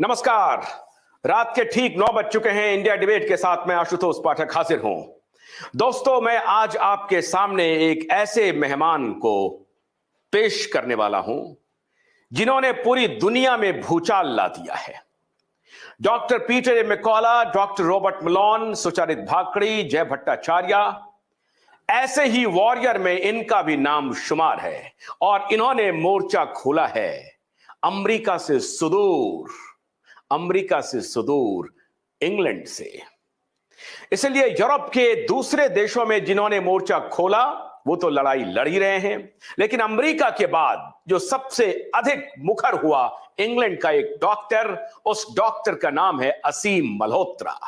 नमस्कार। रात के ठीक 9 बज चुके हैं। इंडिया डिबेट के साथ मैं आशुतोष पाठक हाजिर हूं। दोस्तों, मैं आज आपके सामने एक ऐसे मेहमान को पेश करने वाला हूं जिन्होंने पूरी दुनिया में भूचाल ला दिया है। डॉक्टर पीटर ए मैकॉला, डॉक्टर रॉबर्ट मलोन, सुचरित भाकड़ी, जय भट्टाचार्य, ऐसे ही वॉरियर में इनका भी नाम शुमार है और इन्होंने मोर्चा खोला है अमेरिका से सुदूर इंग्लैंड से। इसलिए यूरोप के दूसरे देशों में जिन्होंने मोर्चा खोला वो तो लड़ाई लड़ ही रहे हैं, लेकिन अमेरिका के बाद जो सबसे अधिक मुखर हुआ इंग्लैंड का एक डॉक्टर, उस डॉक्टर का नाम है असीम मल्होत्रा।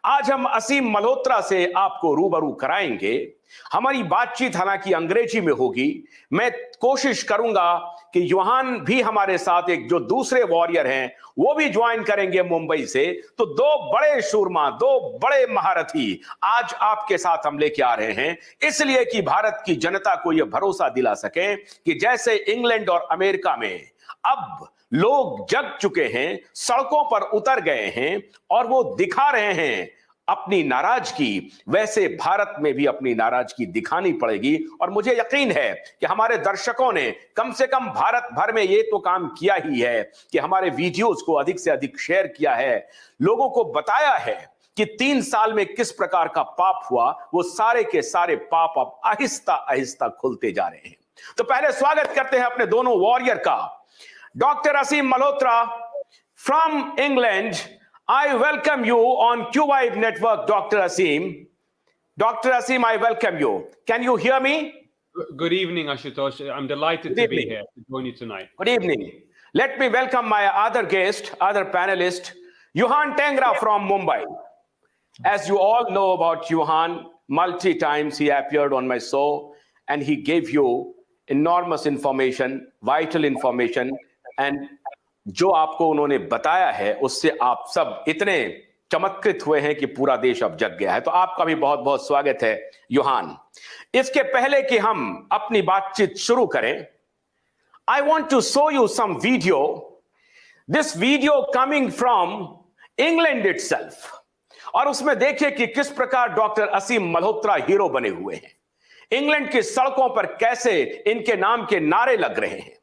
आज हम असीम मल्होत्रा से आपको रूबरू कराएंगे। हमारी बातचीत हालांकि अंग्रेजी में होगी। मैं कोशिश करूंगा कि युहान भी हमारे साथ, एक जो दूसरे वॉरियर हैं, वो भी ज्वाइन करेंगे मुंबई से। तो दो बड़े शूरमा, दो बड़े महारथी आज आपके साथ हम लेके आ रहे हैं, इसलिए कि भारत की जनता को यह भरोसा दिला सके कि जैसे इंग्लैंड और अमेरिका में अब लोग जग चुके हैं, सड़कों पर उतर गए हैं और वो दिखा रहे हैं अपनी नाराजगी, वैसे भारत में भी अपनी नाराजगी दिखानी पड़ेगी। और मुझे यकीन है कि हमारे दर्शकों ने कम से कम भारत भर में ये तो काम किया ही है कि हमारे वीडियोस को अधिक से अधिक शेयर किया है, लोगों को बताया है कि 3 साल में किस प्रकार का पाप हुआ। वो सारे के सारे पाप अब आहिस्ता आहिस्ता खुलते जा रहे हैं। तो पहले स्वागत करते हैं अपने दोनों वॉरियर का। Dr. Aseem Malhotra from England, I welcome you on QVibe Network, Dr. Aseem. Dr. Aseem, I welcome you. Can you hear me? Good evening, Ashutosh. I'm delighted to be here to join you tonight. Good evening. Let me welcome my other guest, other panelist, Johan Tengra from Mumbai. As you all know about Johan, multi times he appeared on my show and he gave you enormous information, vital information. And जो आपको उन्होंने बताया है उससे आप सब इतने चमत्कृत हुए हैं कि पूरा देश अब जग गया है। तो आपका भी बहुत बहुत स्वागत है युहान। इसके पहले कि हम अपनी बातचीत शुरू करें, I want to show you some video. This video coming from England itself, और उसमें देखिए कि किस प्रकार डॉक्टर असीम मल्होत्रा हीरो बने हुए हैं। इंग्लैंड की सड़कों पर कैसे इनके नाम के नारे लग रहे हैं।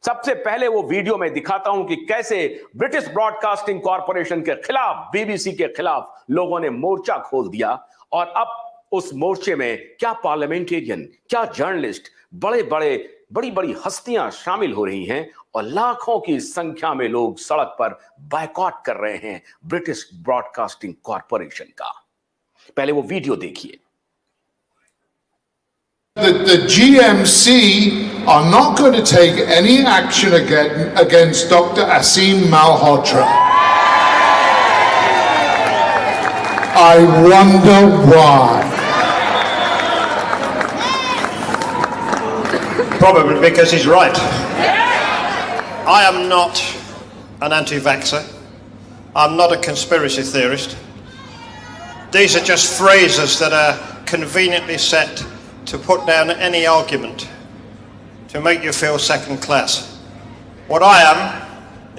सबसे पहले वो वीडियो में दिखाता हूं कि कैसे ब्रिटिश ब्रॉडकास्टिंग कॉरपोरेशन के खिलाफ, बीबीसी के खिलाफ लोगों ने मोर्चा खोल दिया। और अब उस मोर्चे में क्या पार्लियामेंटेरियन, क्या जर्नलिस्ट, बड़ी बड़ी हस्तियां शामिल हो रही हैं और लाखों की संख्या में लोग सड़क पर बायकॉट कर रहे हैं ब्रिटिश ब्रॉडकास्टिंग कॉरपोरेशन का। पहले वो वीडियो देखिए। The GMC are not going to take any action against Dr. Aseem Malhotra. I wonder why. Probably because he's right. I am not an anti-vaxxer. I'm not a conspiracy theorist. These are just phrases that are conveniently set to put down any argument, to make you feel second class. What I am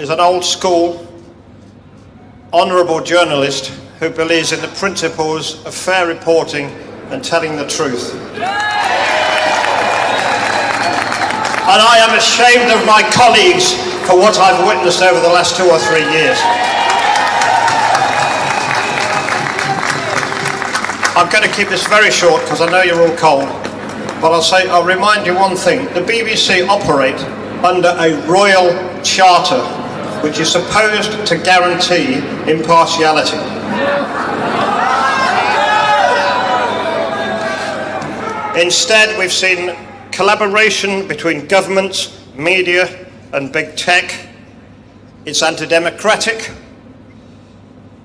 is an old school, honourable journalist who believes in the principles of fair reporting and telling the truth. And I am ashamed of my colleagues for what I've witnessed over the last 2 or 3 years. I'm going to keep this very short because I know you're all cold, but I'll remind you one thing. The BBC operate under a royal charter which is supposed to guarantee impartiality. Instead, we've seen collaboration between governments, media and big tech. It's anti-democratic,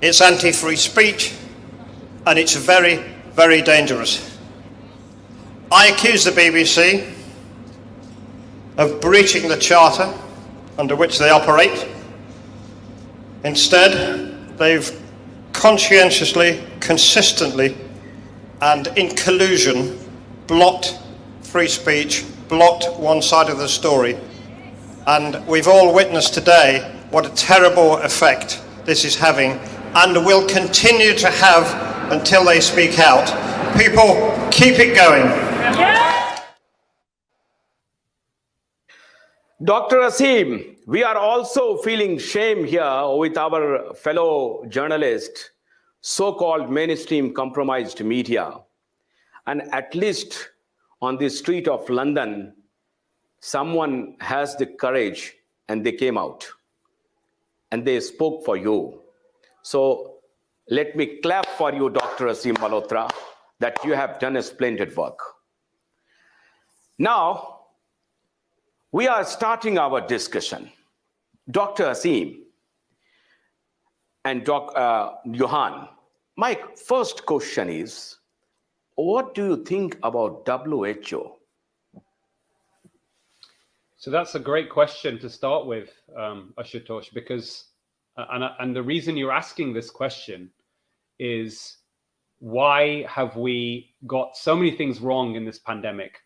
it's anti-free speech, and it's very, very dangerous. I accuse the BBC of breaching the charter under which they operate. Instead, they've conscientiously, consistently, and in collusion blocked free speech, blocked one side of the story. And we've all witnessed today what a terrible effect this is having and will continue to have until they speak out. People, keep it going. Dr. Aseem, we are also feeling shame here with our fellow journalist, so-called mainstream compromised media. And at least on the street of London, someone has the courage and they came out and they spoke for you. So let me clap for you, Dr. Aseem Malhotra, that you have done a splendid work. Now, we are starting our discussion. Dr. Aseem and Johan, my first question is, what do you think about WHO? So that's a great question to start with, Ashutosh, because, and the reason you're asking this question is, why have we got so many things wrong in this pandemic?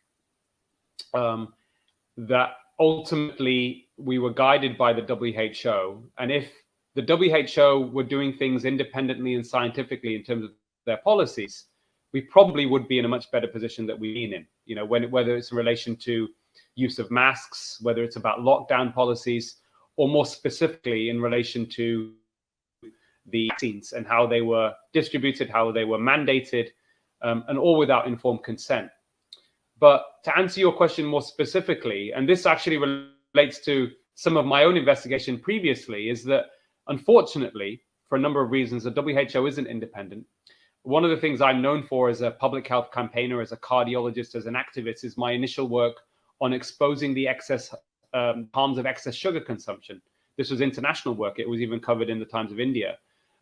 That ultimately we were guided by the WHO. And if the WHO were doing things independently and scientifically in terms of their policies, we probably would be in a much better position that we've been in. You know, whether it's in relation to use of masks, whether it's about lockdown policies, or more specifically in relation to the vaccines and how they were distributed, how they were mandated, and all without informed consent. But to answer your question more specifically, and this actually relates to some of my own investigation previously, is that unfortunately, for a number of reasons, the WHO isn't independent. One of the things I'm known for as a public health campaigner, as a cardiologist, as an activist, is my initial work on exposing the excess harms of excess sugar consumption. This was international work. It was even covered in the Times of India.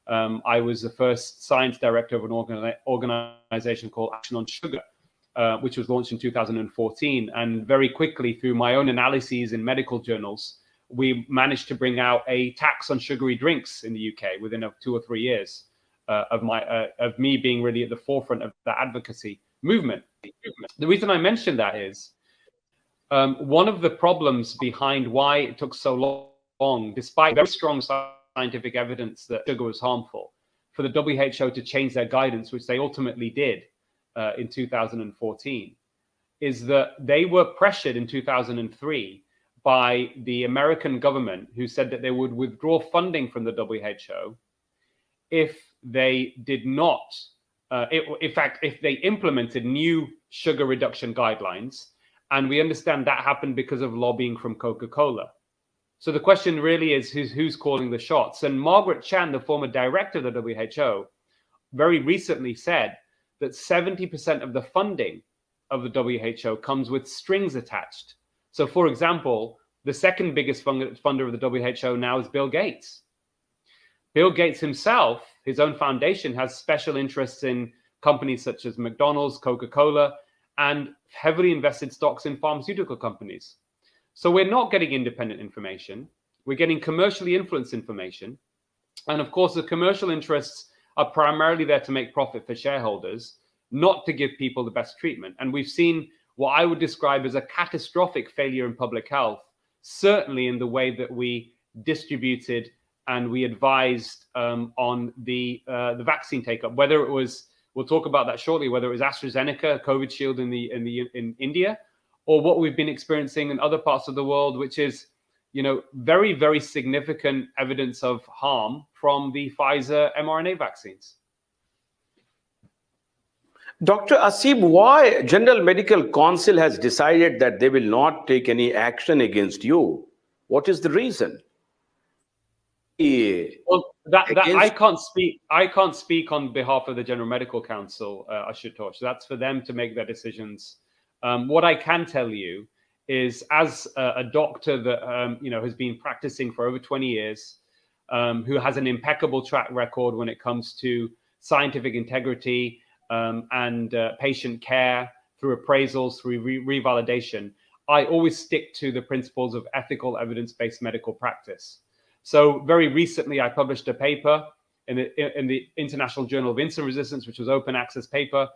I was the first science director of an organization called Action on Sugar, which was launched in 2014. And very quickly, through my own analyses in medical journals, we managed to bring out a tax on sugary drinks in the UK within 2 or 3 years of me being really at the forefront of the advocacy movement. The reason I mentioned that is one of the problems behind why it took so long, despite very strong scientific evidence that sugar was harmful, for the WHO to change their guidance, which they ultimately did in 2014, is that they were pressured in 2003 by the American government, who said that they would withdraw funding from the WHO if they did not, in fact, if they implemented new sugar reduction guidelines. And we understand that happened because of lobbying from Coca-Cola. So the question really is, who's calling the shots? And Margaret Chan, the former director of the WHO, very recently said that 70% of the funding of the WHO comes with strings attached. So, for example, the second biggest funder of the WHO now is Bill Gates. Bill Gates himself, his own foundation, has special interests in companies such as McDonald's, Coca-Cola, and heavily invested stocks in pharmaceutical companies. So we're not getting independent information. We're getting commercially influenced information. And of course, the commercial interests are primarily there to make profit for shareholders, not to give people the best treatment. And we've seen what I would describe as a catastrophic failure in public health, certainly in the way that we distributed and we advised on the vaccine take-up, whether it was, we'll talk about that shortly, whether it was AstraZeneca, COVID Shield in India, or what we've been experiencing in other parts of the world, which is, you know, very, very significant evidence of harm from the Pfizer mRNA vaccines. Dr. Aseem, why General Medical Council has decided that they will not take any action against you? What is the reason? Well, I can't speak on behalf of the General Medical Council, Ashutosh. That's for them to make their decisions. What I can tell you is, as a doctor that has been practicing for over 20 years, who has an impeccable track record when it comes to scientific integrity and patient care through appraisals, through revalidation, I always stick to the principles of ethical evidence-based medical practice. So very recently, I published a paper in the International Journal of Insulin Resistance, which was open access paper,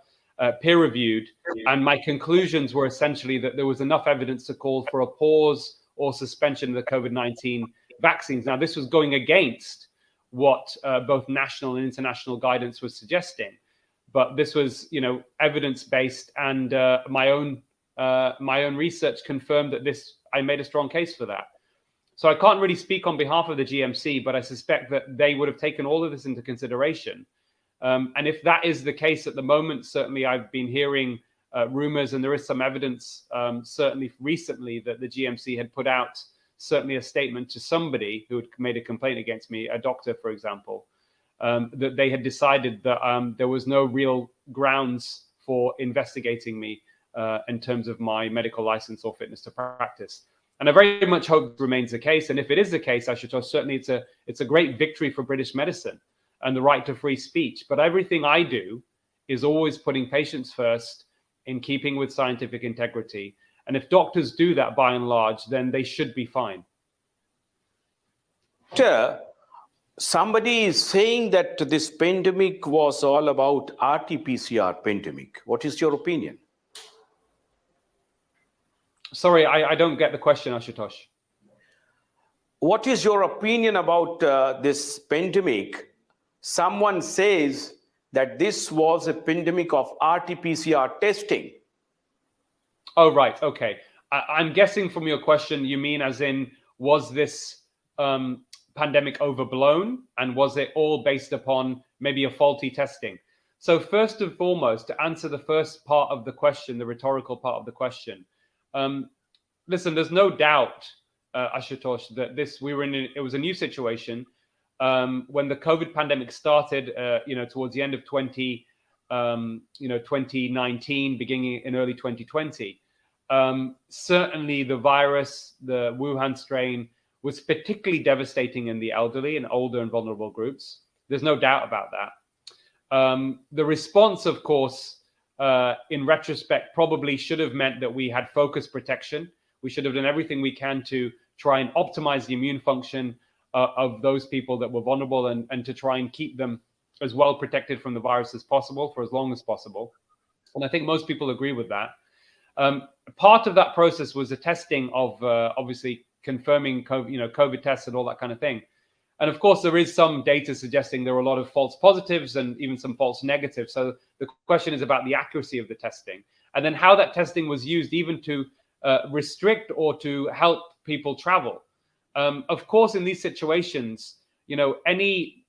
peer-reviewed. And my conclusions were essentially that there was enough evidence to call for a pause or suspension of the COVID-19 vaccines. Now, this was going against what both national and international guidance was suggesting, but this was, evidence-based, and my own research confirmed that I made a strong case for that. So I can't really speak on behalf of the GMC, but I suspect that they would have taken all of this into consideration. And if that is the case at the moment, certainly I've been hearing rumors, and there is some evidence, certainly recently, that the GMC had put out certainly a statement to somebody who had made a complaint against me, a doctor, for example, that they had decided that there was no real grounds for investigating me in terms of my medical license or fitness to practice. And I very much hope it remains the case. And if it is the case, I should certainly it's a great victory for British medicine and the right to free speech. But everything I do is always putting patients first, in keeping with scientific integrity. And if doctors do that by and large, then they should be fine. Somebody is saying that this pandemic was all about RT-PCR pandemic. What is your opinion? Sorry, I don't get the question, Ashutosh. What is your opinion about this pandemic? Someone says that this was a pandemic of RT-PCR testing. Oh, right. Okay. I'm guessing from your question, you mean as in, was this pandemic overblown? And was it all based upon maybe a faulty testing? So first and foremost, to answer the first part of the question, the rhetorical part of the question, listen, there's no doubt, Ashutosh, that it was a new situation. When the COVID pandemic started, towards the end of 2019, beginning in early 2020, certainly the virus, the Wuhan strain, was particularly devastating in the elderly and older and vulnerable groups. There's no doubt about that. The response, of course, in retrospect, probably should have meant that we had focused protection. We should have done everything we can to try and optimize the immune function of those people that were vulnerable, and to try and keep them as well protected from the virus as possible for as long as possible. And I think most people agree with that. Part of that process was the testing of obviously confirming COVID tests and all that kind of thing. And of course, there is some data suggesting there were a lot of false positives and even some false negatives. So the question is about the accuracy of the testing, and then how that testing was used even to restrict or to help people travel. Of course, in these situations, any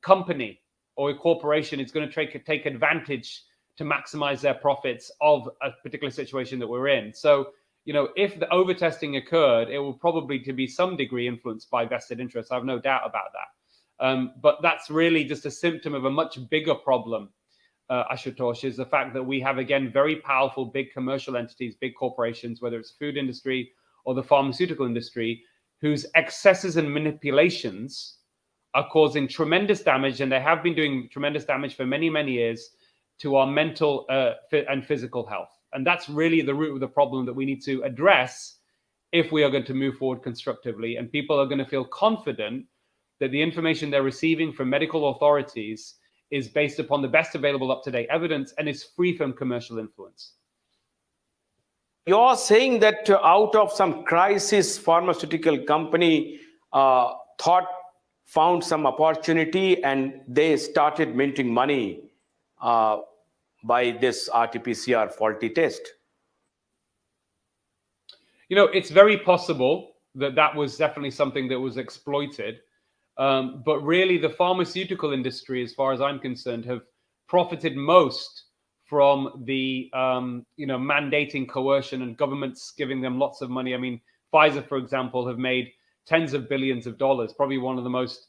company or a corporation is going to take advantage to maximize their profits of a particular situation that we're in. So, if the overtesting occurred, it will probably to be some degree influenced by vested interests. I have no doubt about that. But that's really just a symptom of a much bigger problem, Ashutosh, is the fact that we have, again, very powerful, big commercial entities, big corporations, whether it's food industry or the pharmaceutical industry, whose excesses and manipulations are causing tremendous damage, and they have been doing tremendous damage for many, many years, to our mental and physical health. And that's really the root of the problem that we need to address if we are going to move forward constructively, and people are going to feel confident that the information they're receiving from medical authorities is based upon the best available up-to-date evidence and is free from commercial influence. You're saying that out of some crisis, pharmaceutical company found some opportunity and they started minting money by this RT-PCR faulty test. It's very possible that was definitely something that was exploited. But really, the pharmaceutical industry, as far as I'm concerned, have profited most from the mandating coercion and governments giving them lots of money. I mean, Pfizer, for example, have made tens of billions of dollars, probably one of the most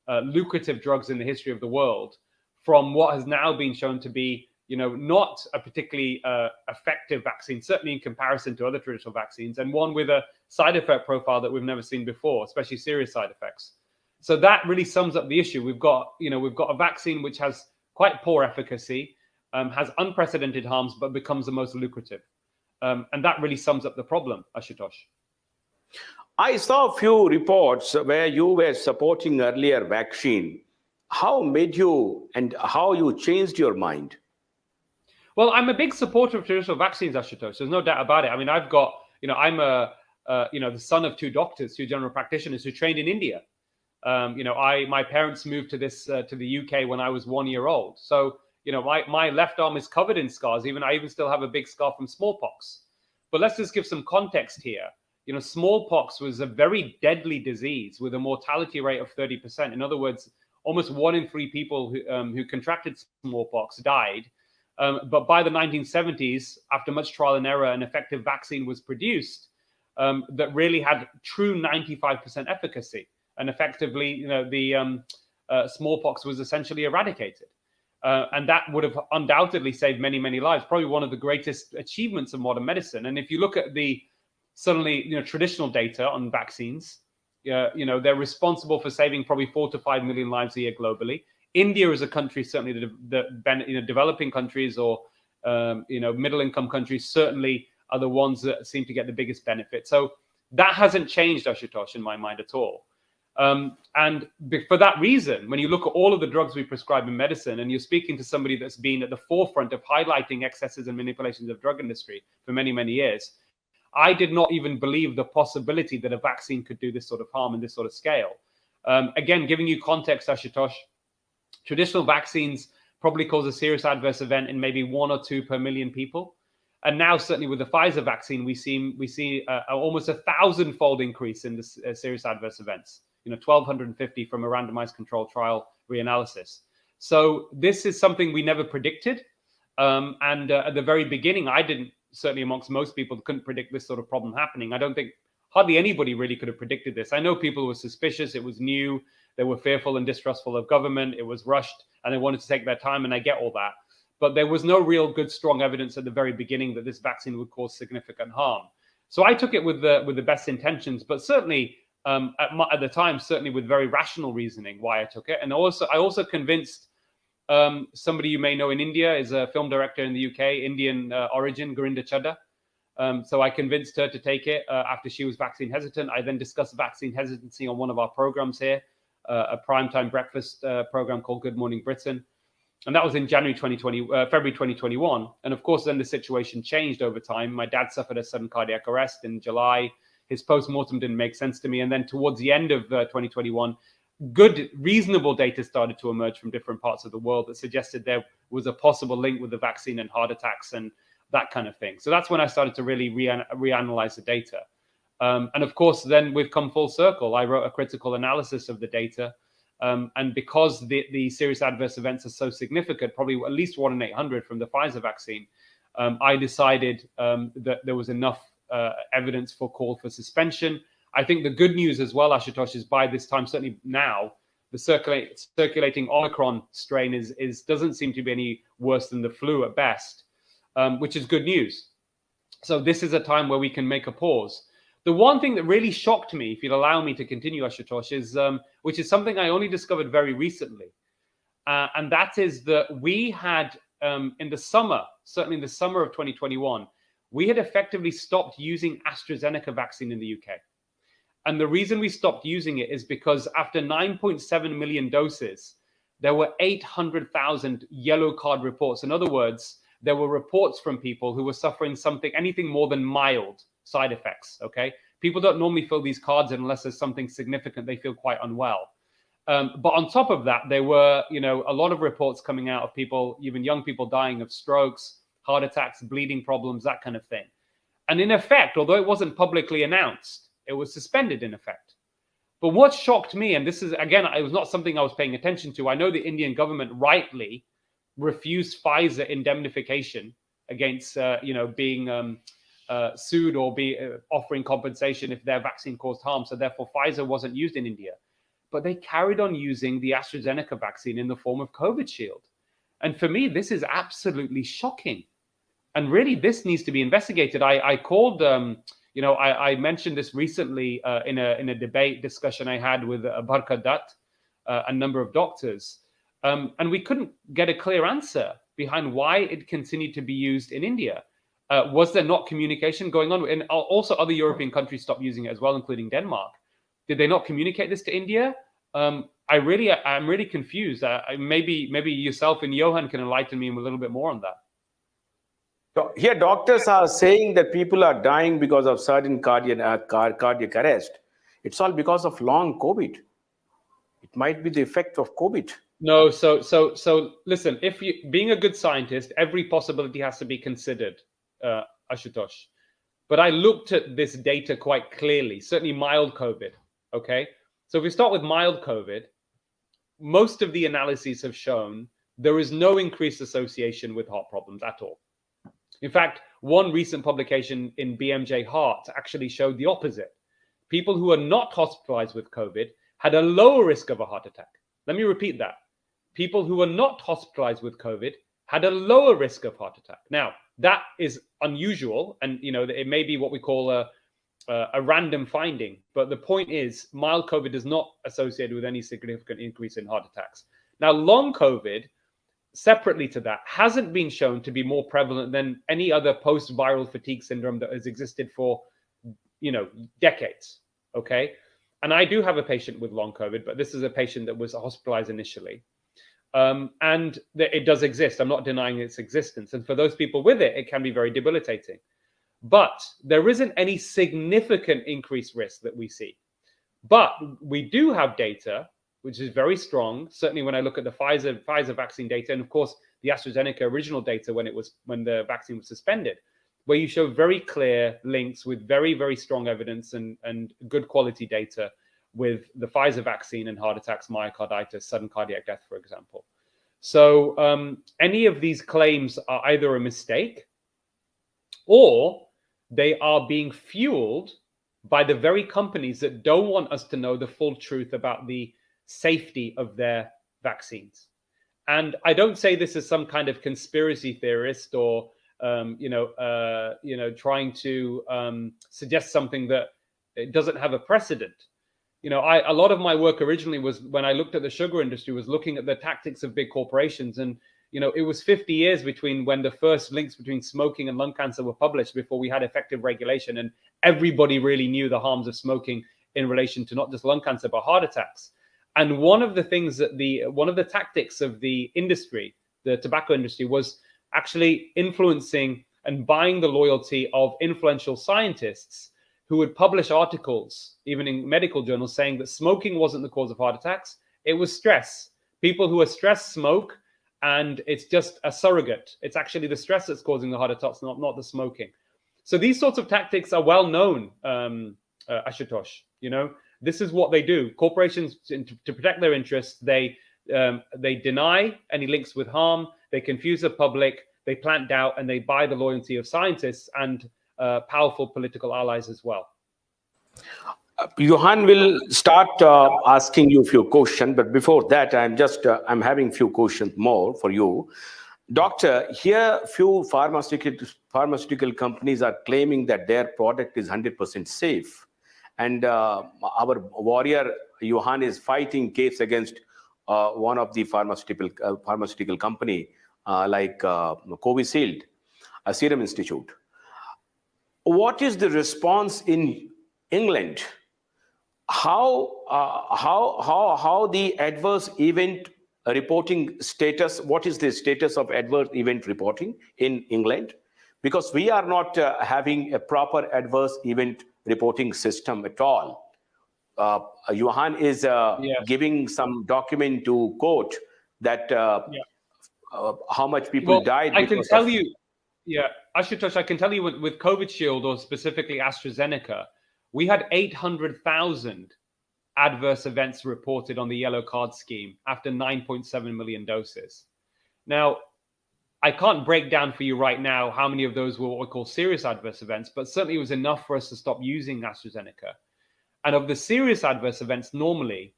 lucrative drugs in the history of the world, from what has now been shown to be not a particularly effective vaccine, certainly in comparison to other traditional vaccines, and one with a side effect profile that we've never seen before, especially serious side effects. So that really sums up the issue. We've got a vaccine which has quite poor efficacy, has unprecedented harms, but becomes the most lucrative. And that really sums up the problem, Ashutosh. I saw a few reports where you were supporting earlier vaccine. How made you and how you changed your mind? Well, I'm a big supporter of traditional vaccines, Ashutosh. There's no doubt about it. I mean, I've got, I'm a the son of two doctors, two general practitioners who trained in India. My parents moved to the UK when I was 1 year old. So, my left arm is covered in scars. I even still have a big scar from smallpox. But let's just give some context here. Smallpox was a very deadly disease with a mortality rate of 30%. In other words, almost 1 in 3 people who contracted smallpox died. But by the 1970s, after much trial and error, an effective vaccine was produced that really had true 95% efficacy. And effectively, the smallpox was essentially eradicated. And that would have undoubtedly saved many, many lives, probably one of the greatest achievements of modern medicine. And if you look at the traditional data on vaccines, they're responsible for saving probably 4 to 5 million lives a year globally. India is a country, certainly the developing countries or middle-income countries certainly are the ones that seem to get the biggest benefit. So that hasn't changed, Ashutosh, in my mind at all. And for that reason, when you look at all of the drugs we prescribe in medicine, and you're speaking to somebody that's been at the forefront of highlighting excesses and manipulations of drug industry for many, many years, I did not even believe the possibility that a vaccine could do this sort of harm in this sort of scale. Again, giving you context, Ashutosh, traditional vaccines probably cause a serious adverse event in maybe 1 or 2 per million people. And now, certainly with the Pfizer vaccine, we see almost 1,000-fold increase in the serious adverse events. 1,250 from a randomized controlled trial reanalysis. So this is something we never predicted. And at the very beginning, I didn't, certainly amongst most people, couldn't predict this sort of problem happening. I don't think hardly anybody really could have predicted this. I know people were suspicious. It was new. They were fearful and distrustful of government. It was rushed and they wanted to take their time. And I get all that. But there was no real good, strong evidence at the very beginning that this vaccine would cause significant harm. So I took it with the best intentions, but certainly at the time, certainly with very rational reasoning why I took it. And I also convinced somebody you may know in India, is a film director in the UK, Indian origin, Gurinder Chadha. So I convinced her to take it after she was vaccine hesitant. I then discussed vaccine hesitancy on one of our programs here, a primetime breakfast program called Good Morning Britain. And that was in February 2021. And of course, then the situation changed over time. My dad suffered a sudden cardiac arrest in July. His post-mortem didn't make sense to me. And then towards the end of 2021, good, reasonable data started to emerge from different parts of the world that suggested there was a possible link with the vaccine and heart attacks and that kind of thing. So that's when I started to really reanalyze the data. And of course, then we've come full circle. I wrote a critical analysis of the data. And because the serious adverse events are so significant, probably at least 1 in 800 from the Pfizer vaccine, I decided that there was enough evidence for call for suspension. I think the good news as well, Ashutosh, is by this time, certainly now, the circulating Omicron strain doesn't seem to be any worse than the flu at best, which is good news. So this is a time where we can make a pause. The one thing that really shocked me, if you'll allow me to continue, Ashutosh, is which is something I only discovered very recently, and that is that we had in the summer, certainly in the summer of 2021, we had effectively stopped using AstraZeneca vaccine in the UK. And the reason we stopped using it is because after 9.7 million doses, there were 800,000 yellow card reports. In other words, there were reports from people who were suffering anything more than mild side effects, okay? People don't normally fill these cards in unless there's something significant, they feel quite unwell. But on top of that, there were, a lot of reports coming out of people, even young people dying of strokes, heart attacks, bleeding problems, that kind of thing. And in effect, although it wasn't publicly announced, it was suspended in effect. But what shocked me, and this is, again, it was not something I was paying attention to. I know the Indian government rightly refused Pfizer indemnification against, being sued or offering compensation if their vaccine caused harm. So therefore, Pfizer wasn't used in India. But they carried on using the AstraZeneca vaccine in the form of COVID shield. And for me, this is absolutely shocking. And really, this needs to be investigated. I called, I mentioned this recently in a debate discussion I had with Barkat Dutt, a number of doctors. And we couldn't get a clear answer behind why it continued to be used in India. Was there not communication going on? And also other European countries stopped using it as well, including Denmark. Did they not communicate this to India? I'm really confused. Maybe yourself and Johan can enlighten me a little bit more on that. Here, doctors are saying that people are dying because of sudden cardiac arrest. It's all because of long COVID. It might be the effect of COVID. No, so listen, if you being a good scientist, every possibility has to be considered, Ashutosh. But I looked at this data quite clearly, certainly mild COVID. Okay. So if we start with mild COVID, most of the analyses have shown there is no increased association with heart problems at all. In fact, one recent publication in BMJ Heart actually showed the opposite. People who are not hospitalized with COVID had a lower risk of a heart attack. Let me repeat that. People who are not hospitalized with COVID had a lower risk of heart attack. Now, that is unusual, and it may be what we call a random finding. But the point is, mild COVID is not associated with any significant increase in heart attacks. Now, long COVID, separately to that, hasn't been shown to be more prevalent than any other post-viral fatigue syndrome that has existed for, decades. Okay. And I do have a patient with long COVID, but this is a patient that was hospitalized initially. And it does exist. I'm not denying its existence. And for those people with it, it can be very debilitating. But there isn't any significant increased risk that we see. But we do have data, which is very strong. Certainly when I look at the Pfizer vaccine data, and of course the AstraZeneca original data when the vaccine was suspended, where you show very clear links with very, very strong evidence and good quality data with the Pfizer vaccine and heart attacks, myocarditis, sudden cardiac death, for example. So any of these claims are either a mistake or they are being fueled by the very companies that don't want us to know the full truth about the safety of their vaccines. And I don't say this as some kind of conspiracy theorist or trying to suggest something that it doesn't have a precedent. A lot of my work originally was when I looked at the sugar industry, was looking at the tactics of big corporations. And, it was 50 years between when the first links between smoking and lung cancer were published before we had effective regulation. And everybody really knew the harms of smoking in relation to not just lung cancer, but heart attacks. And one of the things that one of the tactics of the industry, the tobacco industry, was actually influencing and buying the loyalty of influential scientists who would publish articles, even in medical journals, saying that smoking wasn't the cause of heart attacks. It was stress. People who are stressed smoke, and it's just a surrogate. It's actually the stress that's causing the heart attacks, not the smoking. So these sorts of tactics are well known, Ashutosh. This is what they do. Corporations, to protect their interests, they deny any links with harm. They confuse the public. They plant doubt, and they buy the loyalty of scientists and powerful political allies as well. Johan will start asking you a few questions, but before that, I'm having a few questions more for you. Doctor, here few pharmaceutical companies are claiming that their product is 100% safe. And our warrior, Johan, is fighting case against one of the pharmaceutical company like Covishield, a Serum Institute. What is the response in England? How the adverse event reporting status? What is the status of adverse event reporting in England? Because we are not having a proper adverse event reporting system at all. Johan is giving some document to quote that how much people died. I can tell you, Ashutosh, I can tell you with Covishield, or specifically AstraZeneca, we had 800,000 adverse events reported on the yellow card scheme after 9.7 million doses. Now, I can't break down for you right now how many of those were what we call serious adverse events, but certainly it was enough for us to stop using AstraZeneca. And of the serious adverse events, normally,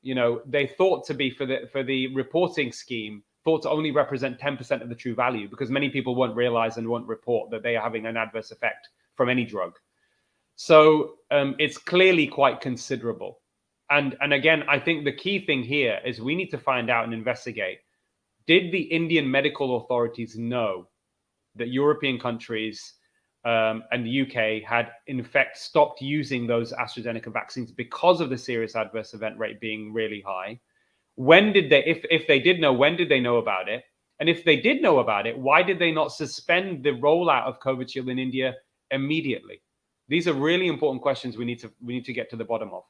they thought to be for the reporting scheme, thought to only represent 10% of the true value, because many people won't realize and won't report that they are having an adverse effect from any drug. So it's clearly quite considerable. And again, I think the key thing here is we need to find out and investigate, did the Indian medical authorities know that European countries and the UK had in fact stopped using those AstraZeneca vaccines because of the serious adverse event rate being really high? When did they, if they did know, when did they know about it? And if they did know about it, why did they not suspend the rollout of Covishield in India immediately? These are really important questions we need to get to the bottom of.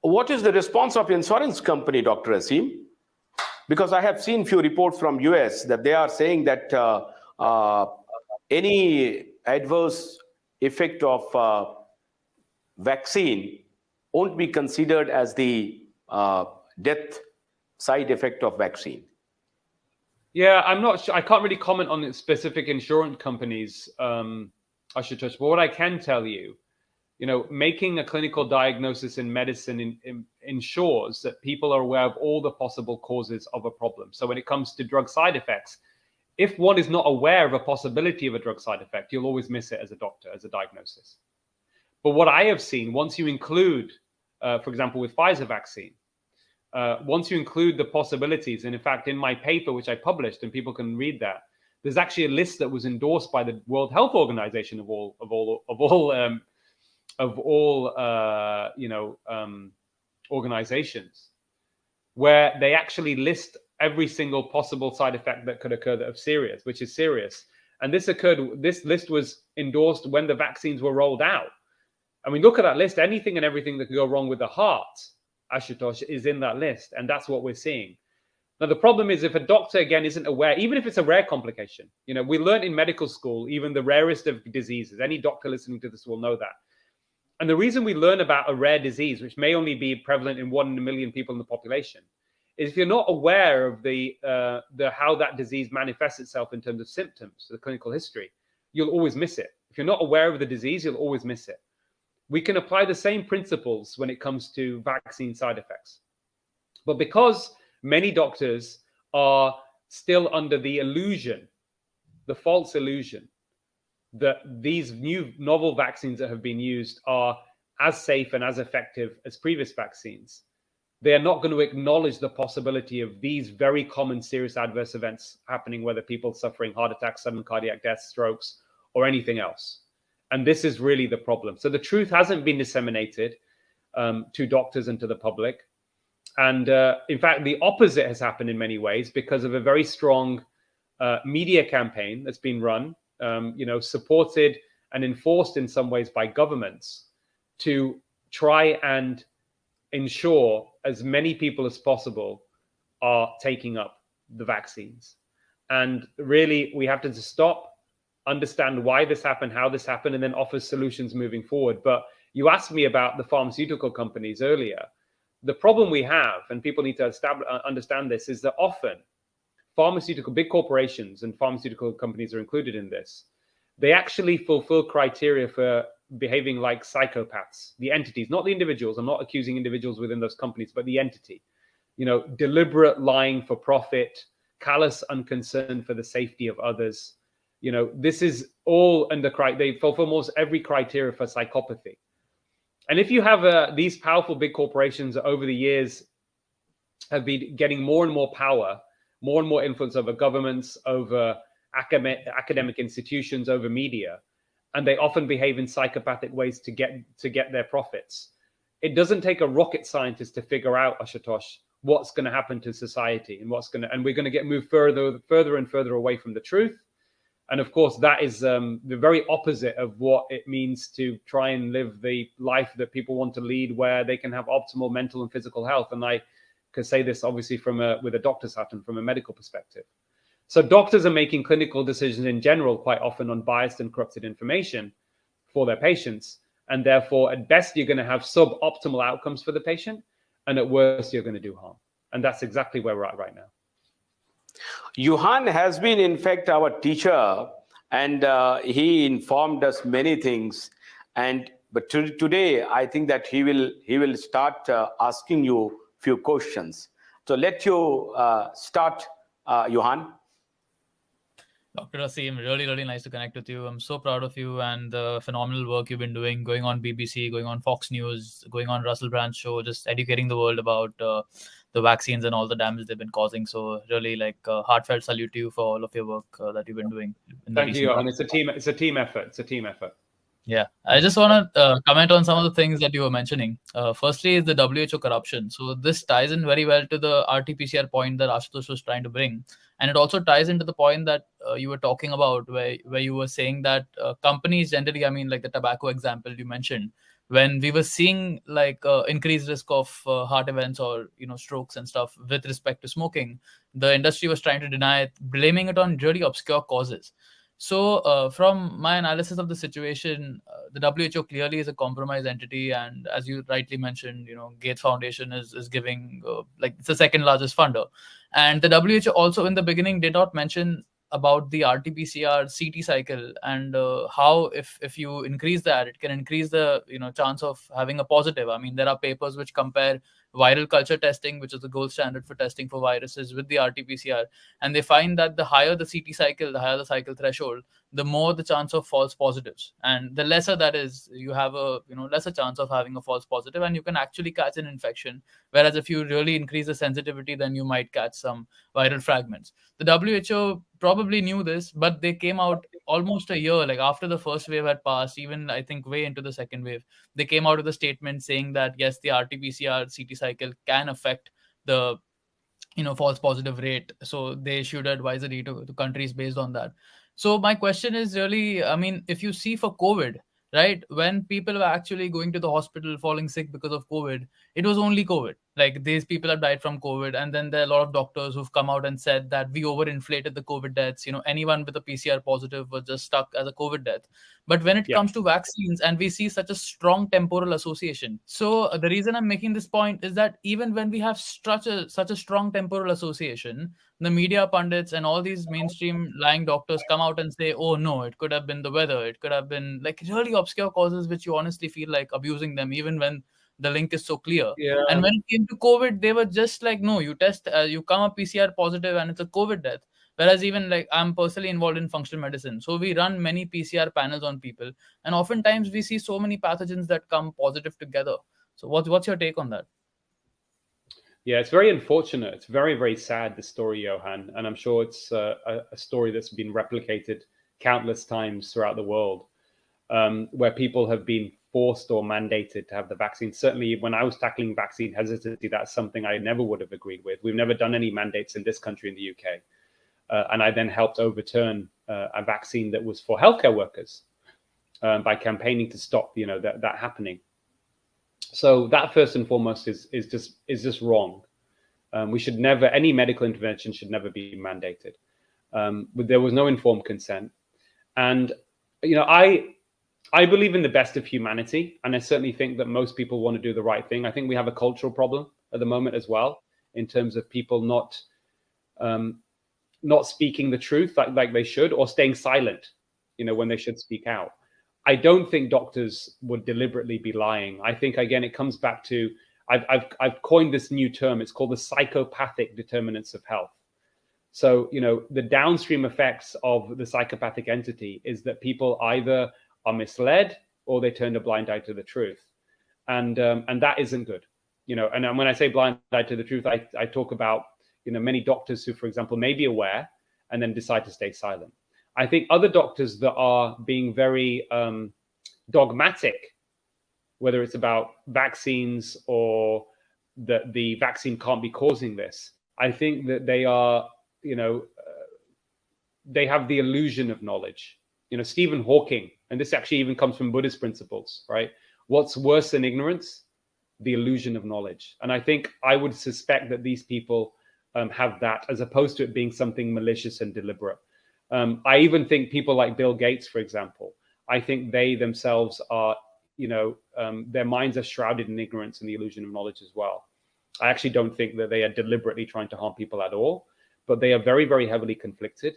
What is the response of insurance company, Dr. Aseem? Because I have seen few reports from US that they are saying that any adverse effect of vaccine won't be considered as the death side effect of vaccine. Yeah, I'm not sure. I can't really comment on the specific insurance companies, Ashutosh, but what I can tell you, making a clinical diagnosis in medicine ensures that people are aware of all the possible causes of a problem. So when it comes to drug side effects, if one is not aware of a possibility of a drug side effect, you'll always miss it as a doctor, as a diagnosis. But what I have seen, once you include, for example, with Pfizer vaccine, once you include the possibilities, and in fact, in my paper, which I published, and people can read that, there's actually a list that was endorsed by the World Health Organization of all organizations, where they actually list every single possible side effect that could occur which is serious. And this list was endorsed when the vaccines were rolled out. I mean, look at that list. Anything and everything that could go wrong with the heart, Ashutosh, is in that list. And that's what we're seeing. Now, the problem is if a doctor, again, isn't aware, even if it's a rare complication, we learned in medical school, even the rarest of diseases, any doctor listening to this will know that. And the reason we learn about a rare disease, which may only be prevalent in 1 in a million people in the population, is if you're not aware of how that disease manifests itself in terms of symptoms, the clinical history, you'll always miss it. If you're not aware of the disease, you'll always miss it. We can apply the same principles when it comes to vaccine side effects. But because many doctors are still under the illusion, the false illusion, that these new novel vaccines that have been used are as safe and as effective as previous vaccines, they are not going to acknowledge the possibility of these very common serious adverse events happening, whether people suffering heart attacks, sudden cardiac deaths, strokes, or anything else. And this is really the problem. So the truth hasn't been disseminated to doctors and to the public. And in fact, the opposite has happened in many ways because of a very strong media campaign that's been run, supported and enforced in some ways by governments to try and ensure as many people as possible are taking up the vaccines. And really, we have to just stop, understand why this happened, how this happened, and then offer solutions moving forward. But you asked me about the pharmaceutical companies earlier. The problem we have, and people need to understand this, is that often big corporations and pharmaceutical companies are included in this. They actually fulfill criteria for behaving like psychopaths, the entities, not the individuals. I'm not accusing individuals within those companies, but the entity. Deliberate lying for profit, callous unconcern for the safety of others. This is all they fulfill almost every criteria for psychopathy. And if you have these powerful big corporations that over the years have been getting more and more power, more and more influence over governments, over academic institutions, over media, and they often behave in psychopathic ways to get their profits. It doesn't take a rocket scientist to figure out, Ashutosh, what's going to happen to society and we're going to move further and further away from the truth. And of course, that is the very opposite of what it means to try and live the life that people want to lead, where they can have optimal mental and physical health. And I could say this obviously with a doctor's hat and from a medical perspective. So doctors are making clinical decisions in general quite often on biased and corrupted information for their patients. And therefore, at best, you're going to have suboptimal outcomes for the patient. And at worst, you're going to do harm. And that's exactly where we're at right now. Johan has been, in fact, our teacher, and he informed us many things. But today, I think that he will start asking you few questions. So let you start, Johan. Dr. Aseem, really, really nice to connect with you. I'm so proud of you and the phenomenal work you've been doing, going on BBC, going on Fox News, going on Russell Brand's show, just educating the world about the vaccines and all the damage they've been causing. So really, heartfelt salute to you for all of your work that you've been doing. Thank you, Johan. It's a team effort. It's a team effort. Yeah, I just want to comment on some of the things that you were mentioning. Firstly, is the WHO corruption. So this ties in very well to the RT-PCR point that Ashutosh was trying to bring, and it also ties into the point that you were talking about, where you were saying that companies generally, I mean, like the tobacco example you mentioned, when we were seeing like increased risk of heart events or strokes and stuff with respect to smoking, the industry was trying to deny it, blaming it on really obscure causes. So, from my analysis of the situation, the WHO clearly is a compromised entity, and as you rightly mentioned, Gates Foundation is giving like it's the second largest funder, and the WHO also in the beginning did not mention about the RT-PCR CT cycle and how if you increase that, it can increase the chance of having a positive. I mean, there are papers which compare viral culture testing, which is the gold standard for testing for viruses, with the RT-PCR, and they find that the higher the CT cycle, the higher the cycle threshold, the more the chance of false positives, and the lesser that is, you have a lesser chance of having a false positive, and you can actually catch an infection. Whereas if you really increase the sensitivity, then you might catch some viral fragments. The WHO probably knew this, but they came out almost a year, like after the first wave had passed, even I think way into the second wave, they came out with a statement saying that yes, the RT-PCR CT cycle can affect the false positive rate. So they issued advisory to countries based on that. So my question is really, I mean, if you see for COVID, right, when people were actually going to the hospital falling sick because of COVID, it was only COVID. Like these people have died from COVID, and then there are a lot of doctors who've come out and said that we overinflated the COVID deaths. Anyone with a PCR positive was just stuck as a COVID death. But when it Yeah. comes to vaccines, and we see such a strong temporal association, so the reason I'm making this point is that even when we have such a strong temporal association, the media pundits and all these mainstream lying doctors come out and say, "Oh no, it could have been the weather. It could have been like really obscure causes," which you honestly feel like abusing them, even when the link is so clear. Yeah. And when it came to COVID, they were just like, "No, you test, you come up PCR positive, and it's a COVID death." Whereas even like I'm personally involved in functional medicine, so we run many PCR panels on people, and oftentimes we see so many pathogens that come positive together. So what's your take on that? Yeah, it's very unfortunate. It's very, very sad, the story, Johan. And I'm sure it's a story that's been replicated countless times throughout the world, where people have been forced or mandated to have the vaccine. Certainly, when I was tackling vaccine hesitancy, that's something I never would have agreed with. We've never done any mandates in this country, in the UK. And I then helped overturn a vaccine that was for healthcare workers by campaigning to stop, that happening. So that first and foremost is just wrong. We should never, any medical intervention should never be mandated. But there was no informed consent, and I believe in the best of humanity, and I certainly think that most people want to do the right thing. I think we have a cultural problem at the moment as well, in terms of people not speaking the truth like they should, or staying silent, when they should speak out. I don't think doctors would deliberately be lying. I think, again, it comes back to, I've coined this new term. It's called the psychopathic determinants of health. So, the downstream effects of the psychopathic entity is that people either are misled or they turn a blind eye to the truth. And that isn't good. And when I say blind eye to the truth, I talk about, many doctors who, for example, may be aware and then decide to stay silent. I think other doctors that are being very dogmatic, whether it's about vaccines or that the vaccine can't be causing this, I think that they are, they have the illusion of knowledge. Stephen Hawking, and this actually even comes from Buddhist principles, right? What's worse than ignorance? The illusion of knowledge. And I think I would suspect that these people have that, as opposed to it being something malicious and deliberate. I even think people like Bill Gates, for example, I think they themselves are, their minds are shrouded in ignorance and the illusion of knowledge as well. I actually don't think that they are deliberately trying to harm people at all, but they are very, very heavily conflicted.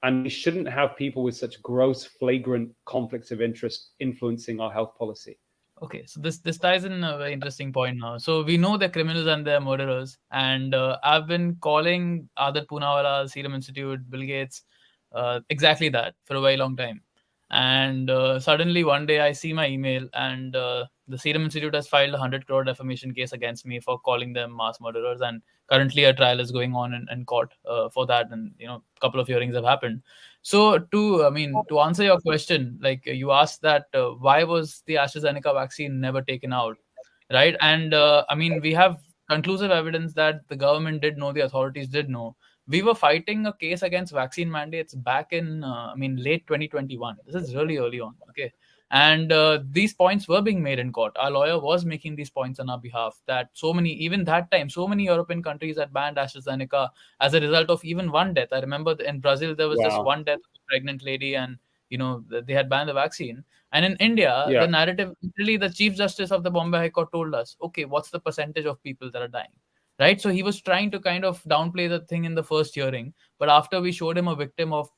And we shouldn't have people with such gross, flagrant conflicts of interest influencing our health policy. Okay, so this ties in a very interesting point now. So we know they're criminals and they're murderers, and I've been calling Adat Poonawala, Serum Institute, Bill Gates, exactly that for a very long time. And suddenly one day I see my email, and the Serum Institute has filed a 100 crore defamation case against me for calling them mass murderers. And currently a trial is going on in court for that, and a couple of hearings have happened. So to answer your question, like you asked that why was the AstraZeneca vaccine never taken out, right? And we have conclusive evidence that the government did know, the authorities did know. We were fighting a case against vaccine mandates back in late 2021. This is really early on, okay? And these points were being made in court. Our lawyer was making these points on our behalf, that even that time, so many European countries had banned AstraZeneca as a result of even one death. I remember in Brazil there was just one death of a pregnant lady, and they had banned the vaccine. And in India, the narrative, literally the Chief Justice of the Bombay High Court told us, okay, what's the percentage of people that are dying? Right? So he was trying to kind of downplay the thing in the first hearing. But after we showed him a victim of,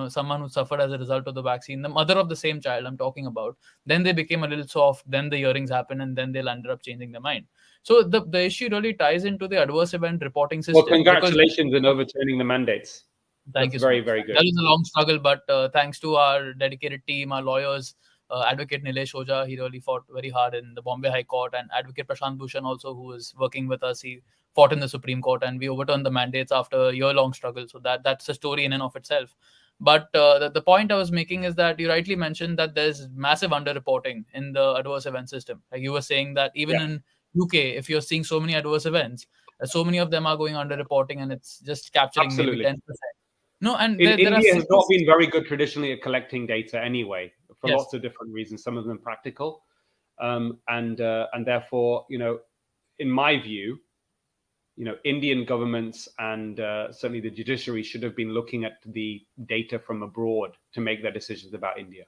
someone who suffered as a result of the vaccine, the mother of the same child I'm talking about, then they became a little soft, then the hearings happened, and then they'll ended up changing their mind. So the issue really ties into the adverse event reporting system. Well, congratulations on overturning the mandates. Thank you. Very, very good. That was a long struggle, but thanks to our dedicated team, our lawyers, Advocate Nilesh Oja, he really fought very hard in the Bombay High Court, and Advocate Prashant Bhushan also, who was working with us, he fought in the Supreme Court, and we overturned the mandates after a year-long struggle. So that's a story in and of itself. But the point I was making is that you rightly mentioned that there's massive underreporting in the adverse event system. Like you were saying that even in UK, if you're seeing so many adverse events, so many of them are going underreporting, and it's just capturing maybe 10%. No, and India has not been very good traditionally at collecting data anyway, for lots of different reasons. Some of them practical, and therefore, in my view, Indian governments and certainly the judiciary should have been looking at the data from abroad to make their decisions about India.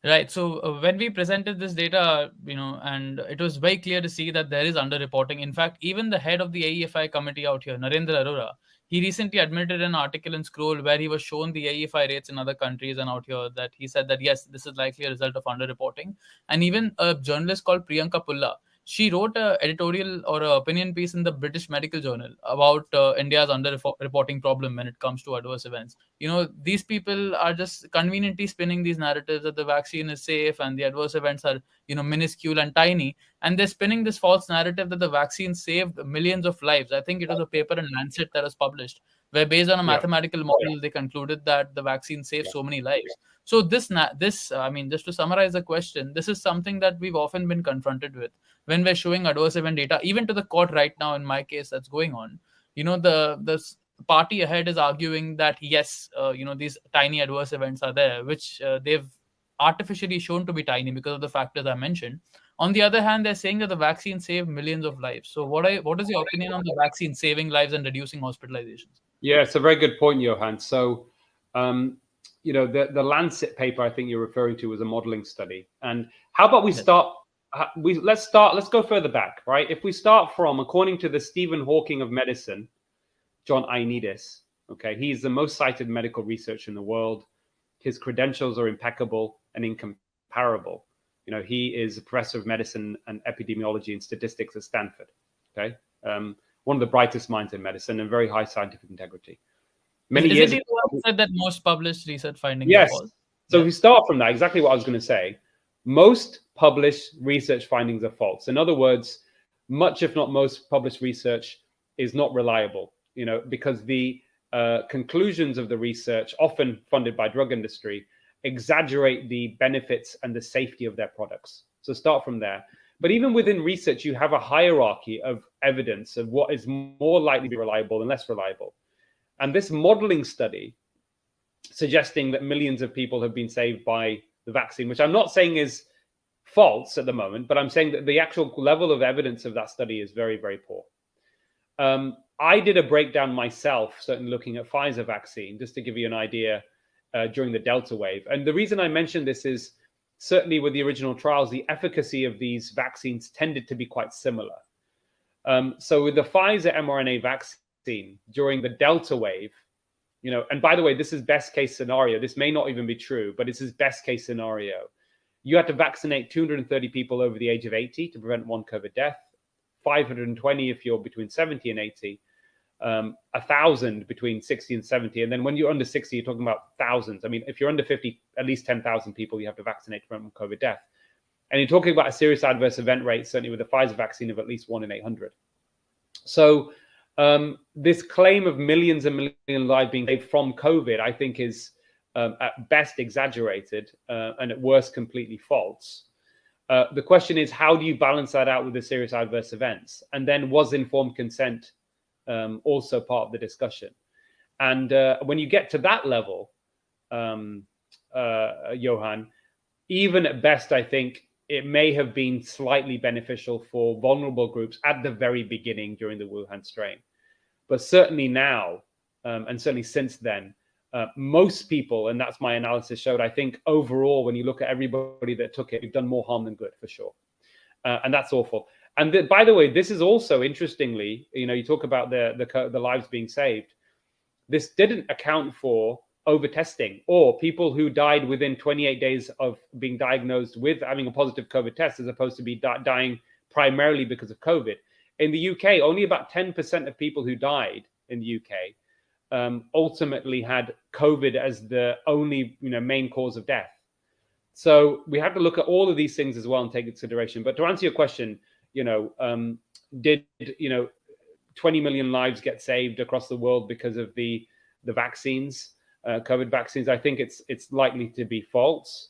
Right. So when we presented this data, and it was very clear to see that there is underreporting. In fact, even the head of the AEFI committee out here, Narendra Arora, he recently admitted an article in Scroll where he was shown the AEFI rates in other countries and out here, that he said that, yes, this is likely a result of underreporting. And even a journalist called Priyanka Pulla, she wrote an editorial or an opinion piece in the British Medical Journal about India's underreporting problem when it comes to adverse events. These people are just conveniently spinning these narratives that the vaccine is safe and the adverse events are, minuscule and tiny. And they're spinning this false narrative that the vaccine saved millions of lives. I think it was a paper in Lancet that was published, where based on a mathematical model, they concluded that the vaccine saved so many lives. So this, just to summarize the question, this is something that we've often been confronted with when we're showing adverse event data, even to the court right now. In my case, that's going on. The party ahead is arguing that yes, these tiny adverse events are there, which they've artificially shown to be tiny because of the factors I mentioned. On the other hand, they're saying that the vaccine saved millions of lives. So what is your opinion on the vaccine saving lives and reducing hospitalizations? Yeah, it's a very good point, Johan. So, the Lancet paper I think you're referring to was a modeling study. And how about we start? Let's go further back, right? If we start from, according to the Stephen Hawking of medicine, John Ioannidis, okay, he's the most cited medical researcher in the world. His credentials are impeccable and incomparable. He is a professor of medicine and epidemiology and statistics at Stanford. Okay, one of the brightest minds in medicine and very high scientific integrity. Many years ago, said that most published research findings. Yes. So we start from that. Exactly what I was going to say. Most published research findings are false. In other words, much, if not most, published research is not reliable. Because the conclusions of the research, often funded by drug industry, exaggerate the benefits and the safety of their products. So start from there. But even within research, you have a hierarchy of evidence of what is more likely to be reliable and less reliable. And this modeling study suggesting that millions of people have been saved by the vaccine, which I'm not saying is false at the moment, but I'm saying that the actual level of evidence of that study is very, very poor. I did a breakdown myself, certainly looking at Pfizer vaccine, just to give you an idea during the Delta wave. And the reason I mentioned this is certainly with the original trials, the efficacy of these vaccines tended to be quite similar. So with the Pfizer mRNA vaccine during the Delta wave, and by the way, this is best case scenario. This may not even be true, but this is best case scenario. You had to vaccinate 230 people over the age of 80 to prevent one COVID death, 520 if you're between 70 and 80, 1,000 between 60 and 70. And then when you're under 60, you're talking about thousands. I mean, if you're under 50, at least 10,000 people you have to vaccinate to prevent one COVID death. And you're talking about a serious adverse event rate, certainly with the Pfizer vaccine, of at least 1 in 800. So this claim of millions and millions of lives being saved from COVID, I think, is at best exaggerated and at worst completely false. The question is, how do you balance that out with the serious adverse events? And then, was informed consent also part of the discussion? And when you get to that level, Johan, even at best, I think it may have been slightly beneficial for vulnerable groups at the very beginning during the Wuhan strain. But certainly now, and certainly since then, most people, and that's my analysis showed, I think overall, when you look at everybody that took it, we've done more harm than good, for sure. And that's awful. And by the way, this is also, interestingly, you talk about the lives being saved. This didn't account for over-testing or people who died within 28 days of being diagnosed with having a positive COVID test, as opposed to be dying primarily because of COVID. In the UK, only about 10% of people who died in the UK ultimately had COVID as the only main cause of death. So we have to look at all of these things as well and take into consideration. But to answer your question, did 20 million lives get saved across the world because of the vaccines, COVID vaccines? I think it's likely to be false.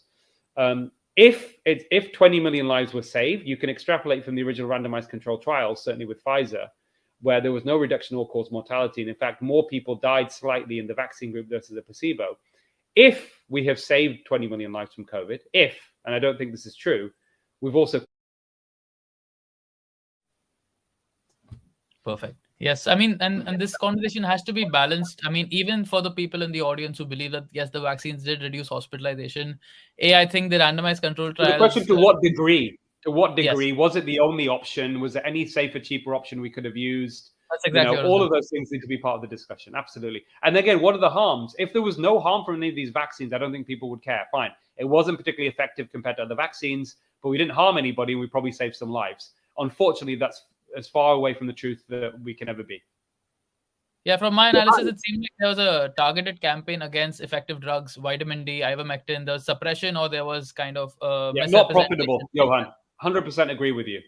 If 20 million lives were saved, you can extrapolate from the original randomized controlled trials, certainly with Pfizer, where there was no reduction in all-cause mortality. And in fact, more people died slightly in the vaccine group versus the placebo. If we have saved 20 million lives from COVID, and I don't think this is true, we've also... Perfect. Yes, I mean, and this conversation has to be balanced. I mean, even for the people in the audience who believe that, yes, the vaccines did reduce hospitalization. I think the randomized control trials... The question, to what degree? To what degree? Yes. Was it the only option? Was there any safer, cheaper option we could have used? That's exactly all of those things need to be part of the discussion. Absolutely. And again, what are the harms? If there was no harm from any of these vaccines, I don't think people would care. Fine. It wasn't particularly effective compared to other vaccines, but we didn't harm anybody and we probably saved some lives. Unfortunately, that's as far away from the truth that we can ever be. Yeah, from my analysis, it seemed like there was a targeted campaign against effective drugs, vitamin D, ivermectin. There was suppression, or there was kind of not profitable, Johan. 100% agree with you.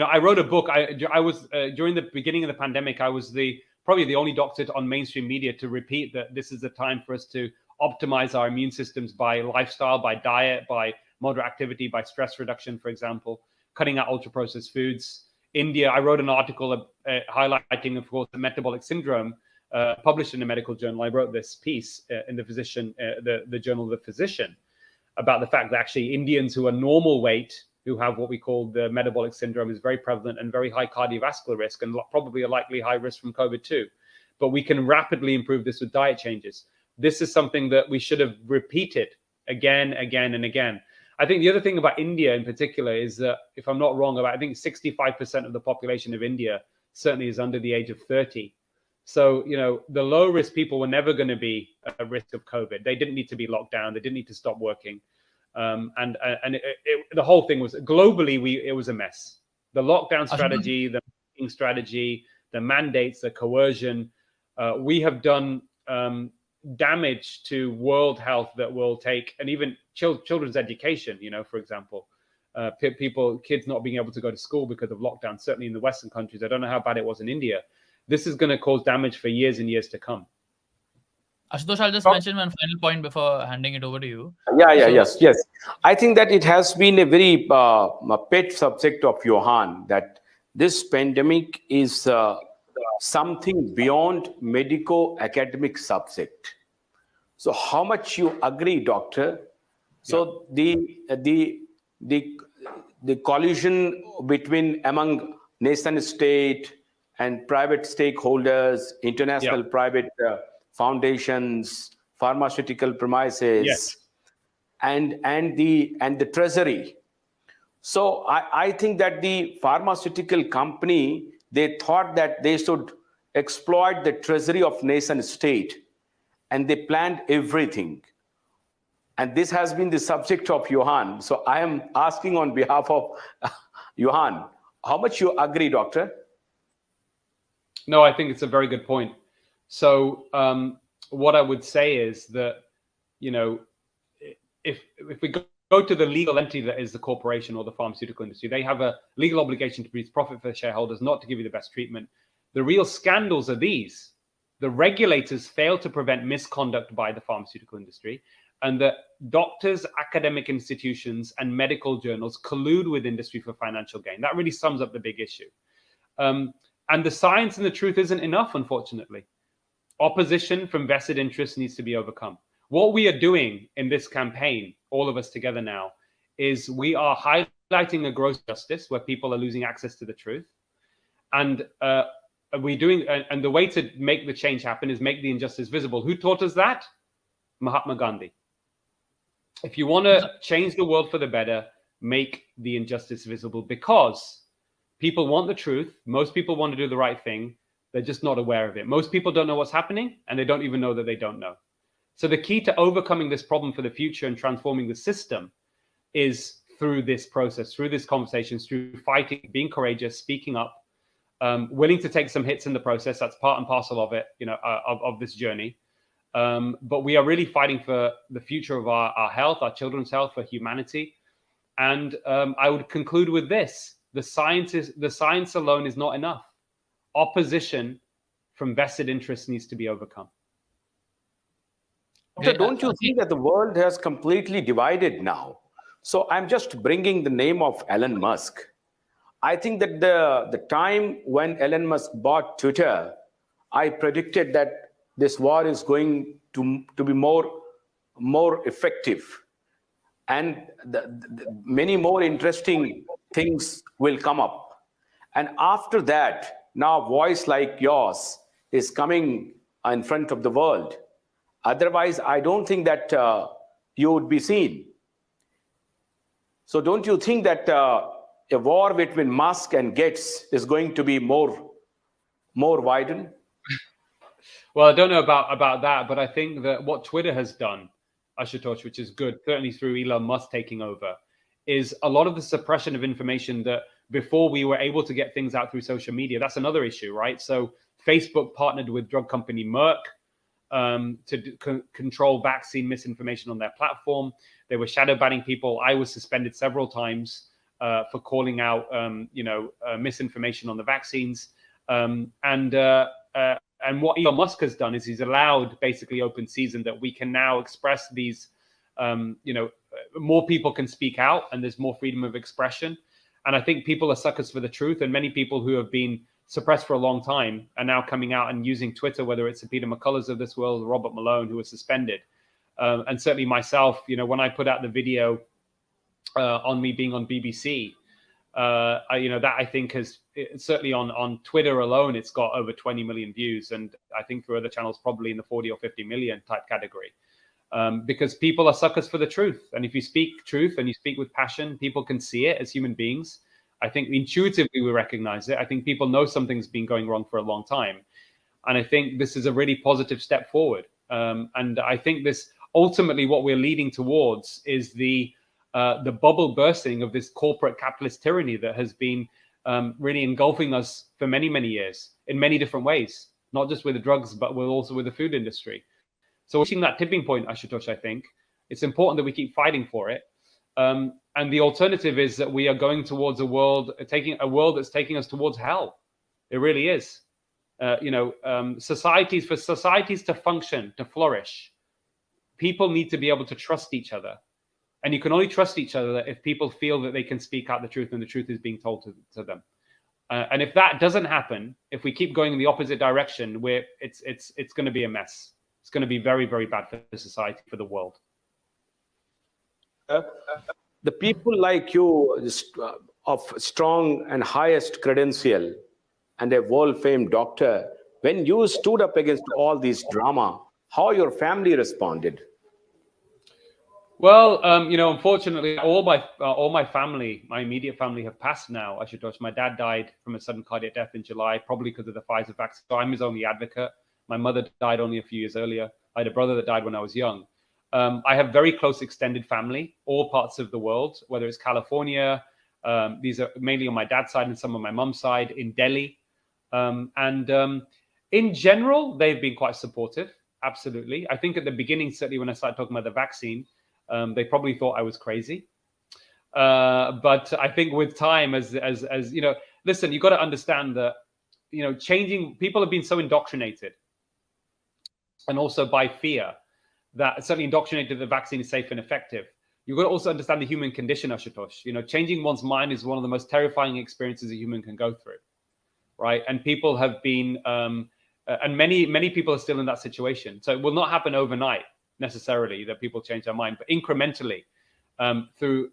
I wrote a book. I was during the beginning of the pandemic, I was probably the only doctor on mainstream media to repeat that this is the time for us to optimize our immune systems by lifestyle, by diet, by moderate activity, by stress reduction, for example, cutting out ultra-processed foods. India, I wrote an article highlighting, of course, the metabolic syndrome, published in a medical journal. I wrote this piece in the journal of the physician, about the fact that actually Indians who are normal weight, who have what we call the metabolic syndrome, is very prevalent and very high cardiovascular risk, and probably a likely high risk from COVID too. But we can rapidly improve this with diet changes. This is something that we should have repeated again, and again. I think the other thing about India in particular is that, if I'm not wrong, I think 65% of the population of India certainly is under the age of 30. So, the low risk people were never going to be at risk of COVID. They didn't need to be locked down. They didn't need to stop working. The whole thing was, globally, it was a mess. The lockdown strategy, the strategy, the mandates, the coercion, we have done damage to world health that will take, and even children's education, for example, kids not being able to go to school because of lockdown, certainly in the Western countries. I don't know how bad it was in India. This is going to cause damage for years and years to come. Ashutosh, I'll just mention one final point before handing it over to you. Yes. I think that it has been a very pet subject of Johan, that this pandemic is something beyond medico-academic subject. So how much you agree, doctor? So the collision among nation state and private stakeholders, international private foundations, pharmaceutical premises, and the treasury. So I think that the pharmaceutical company, they thought that they should exploit the treasury of nation state, and they planned everything. And this has been the subject of Johan. So I am asking on behalf of Johan, how much you agree, doctor? No, I think it's a very good point. So what I would say is that, if we go to the legal entity that is the corporation or the pharmaceutical industry, they have a legal obligation to produce profit for shareholders, not to give you the best treatment. The real scandals are these. The regulators fail to prevent misconduct by the pharmaceutical industry, and that doctors, academic institutions, and medical journals collude with industry for financial gain. That really sums up the big issue. And the science and the truth isn't enough, unfortunately. Opposition from vested interests needs to be overcome. What we are doing in this campaign, all of us together now, is we are highlighting a gross justice where people are losing access to the truth. And and the way to make the change happen is make the injustice visible. Who taught us that? Mahatma Gandhi. If you want to change the world for the better, make the injustice visible, because people want the truth. Most people want to do the right thing. They're just not aware of it. Most people don't know what's happening, and they don't even know that they don't know. So the key to overcoming this problem for the future and transforming the system is through this process, through these conversations, through fighting, being courageous, speaking up, willing to take some hits in the process. That's part and parcel of it, of this journey. But we are really fighting for the future of our health, our children's health, for humanity. And I would conclude with this: the science alone is not enough. Opposition from vested interests needs to be overcome. Doctor, don't you think that the world has completely divided now? So I'm just bringing the name of Elon Musk. I think that the time when Elon Musk bought Twitter, I predicted that this war is going to be more effective, and many more interesting things will come up. And after that, now a voice like yours is coming in front of the world. Otherwise, I don't think that you would be seen. So don't you think that a war between Musk and Gates is going to be more widened? Well, I don't know about that, but I think that what Twitter has done, Ashutosh, which is good, certainly through Elon Musk taking over, is a lot of the suppression of information that before we were able to get things out through social media. That's another issue, right? So Facebook partnered with drug company Merck to control vaccine misinformation on their platform. They were shadow banning people. I was suspended several times for calling out, misinformation on the vaccines. And what Elon Musk has done is he's allowed basically open season, that we can now express these, more people can speak out, and there's more freedom of expression. And I think people are suckers for the truth, and many people who have been suppressed for a long time are now coming out and using Twitter, whether it's the Peter McCullers of this world, Robert Malone, who was suspended. And certainly myself, when I put out the video on me being on BBC, that I think has certainly on Twitter alone, it's got over 20 million views. And I think through other channels, probably in the 40 or 50 million type category. Because people are suckers for the truth. And if you speak truth and you speak with passion, people can see it as human beings. I think intuitively we recognize it. I think people know something's been going wrong for a long time. And I think this is a really positive step forward. And I think this ultimately what we're leading towards is the bubble bursting of this corporate capitalist tyranny that has been really engulfing us for many, many years in many different ways, not just with the drugs, but also with the food industry. So reaching that tipping point, Ashutosh, I think it's important that we keep fighting for it. And the alternative is that we are going towards a world that's taking us towards hell. It really is. For societies to function, to flourish, people need to be able to trust each other. And you can only trust each other if people feel that they can speak out the truth and the truth is being told to them. And if that doesn't happen, if we keep going in the opposite direction, it's going to be a mess. It's going to be very, very bad for the society, for the world. The people like you, of strong and highest credential and a world-famed doctor, when you stood up against all this drama, how your family responded? Well, unfortunately, all my family, my immediate family, have passed now. Ashutosh, my dad died from a sudden cardiac death in July, probably because of the Pfizer vaccine. So I'm his only advocate. My mother died only a few years earlier. I had a brother that died when I was young. I have very close extended family, all parts of the world, whether it's California. These are mainly on my dad's side and some on my mum's side in Delhi. In general, they've been quite supportive. Absolutely. I think at the beginning, certainly when I started talking about the vaccine, they probably thought I was crazy. But I think with time, as listen, you've got to understand that changing. People have been so indoctrinated, and also by fear, that certainly indoctrinated the vaccine is safe and effective. You've got to also understand the human condition, Ashutosh. Changing one's mind is one of the most terrifying experiences a human can go through, right? And people have been, and many people are still in that situation. So it will not happen overnight necessarily that people change their mind, but incrementally through,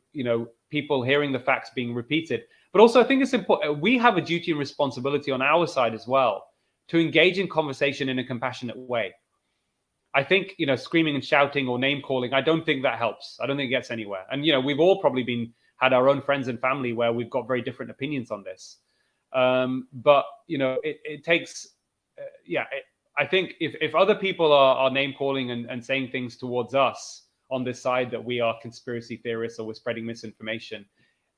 people hearing the facts being repeated. But also, I think it's important. We have a duty and responsibility on our side as well to engage in conversation in a compassionate way. I think, screaming and shouting or name calling, I don't think that helps. I don't think it gets anywhere. And, we've all probably had our own friends and family where we've got very different opinions on this. But, it takes, I think if other people are name calling and saying things towards us on this side that we are conspiracy theorists or we're spreading misinformation,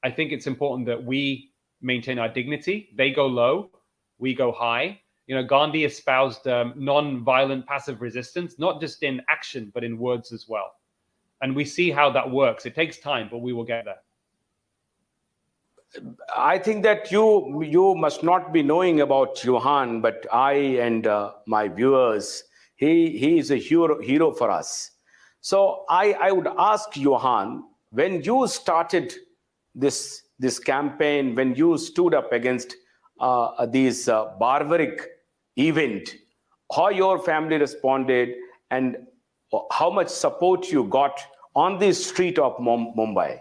I think it's important that we maintain our dignity. They go low, we go high. Gandhi espoused non-violent passive resistance, not just in action, but in words as well. And we see how that works. It takes time, but we will get there. I think that you must not be knowing about Johan, but I and my viewers, he is a hero for us. So I would ask Johan, when you started this campaign, when you stood up against these barbaric event, how your family responded and how much support you got on the street of Mumbai?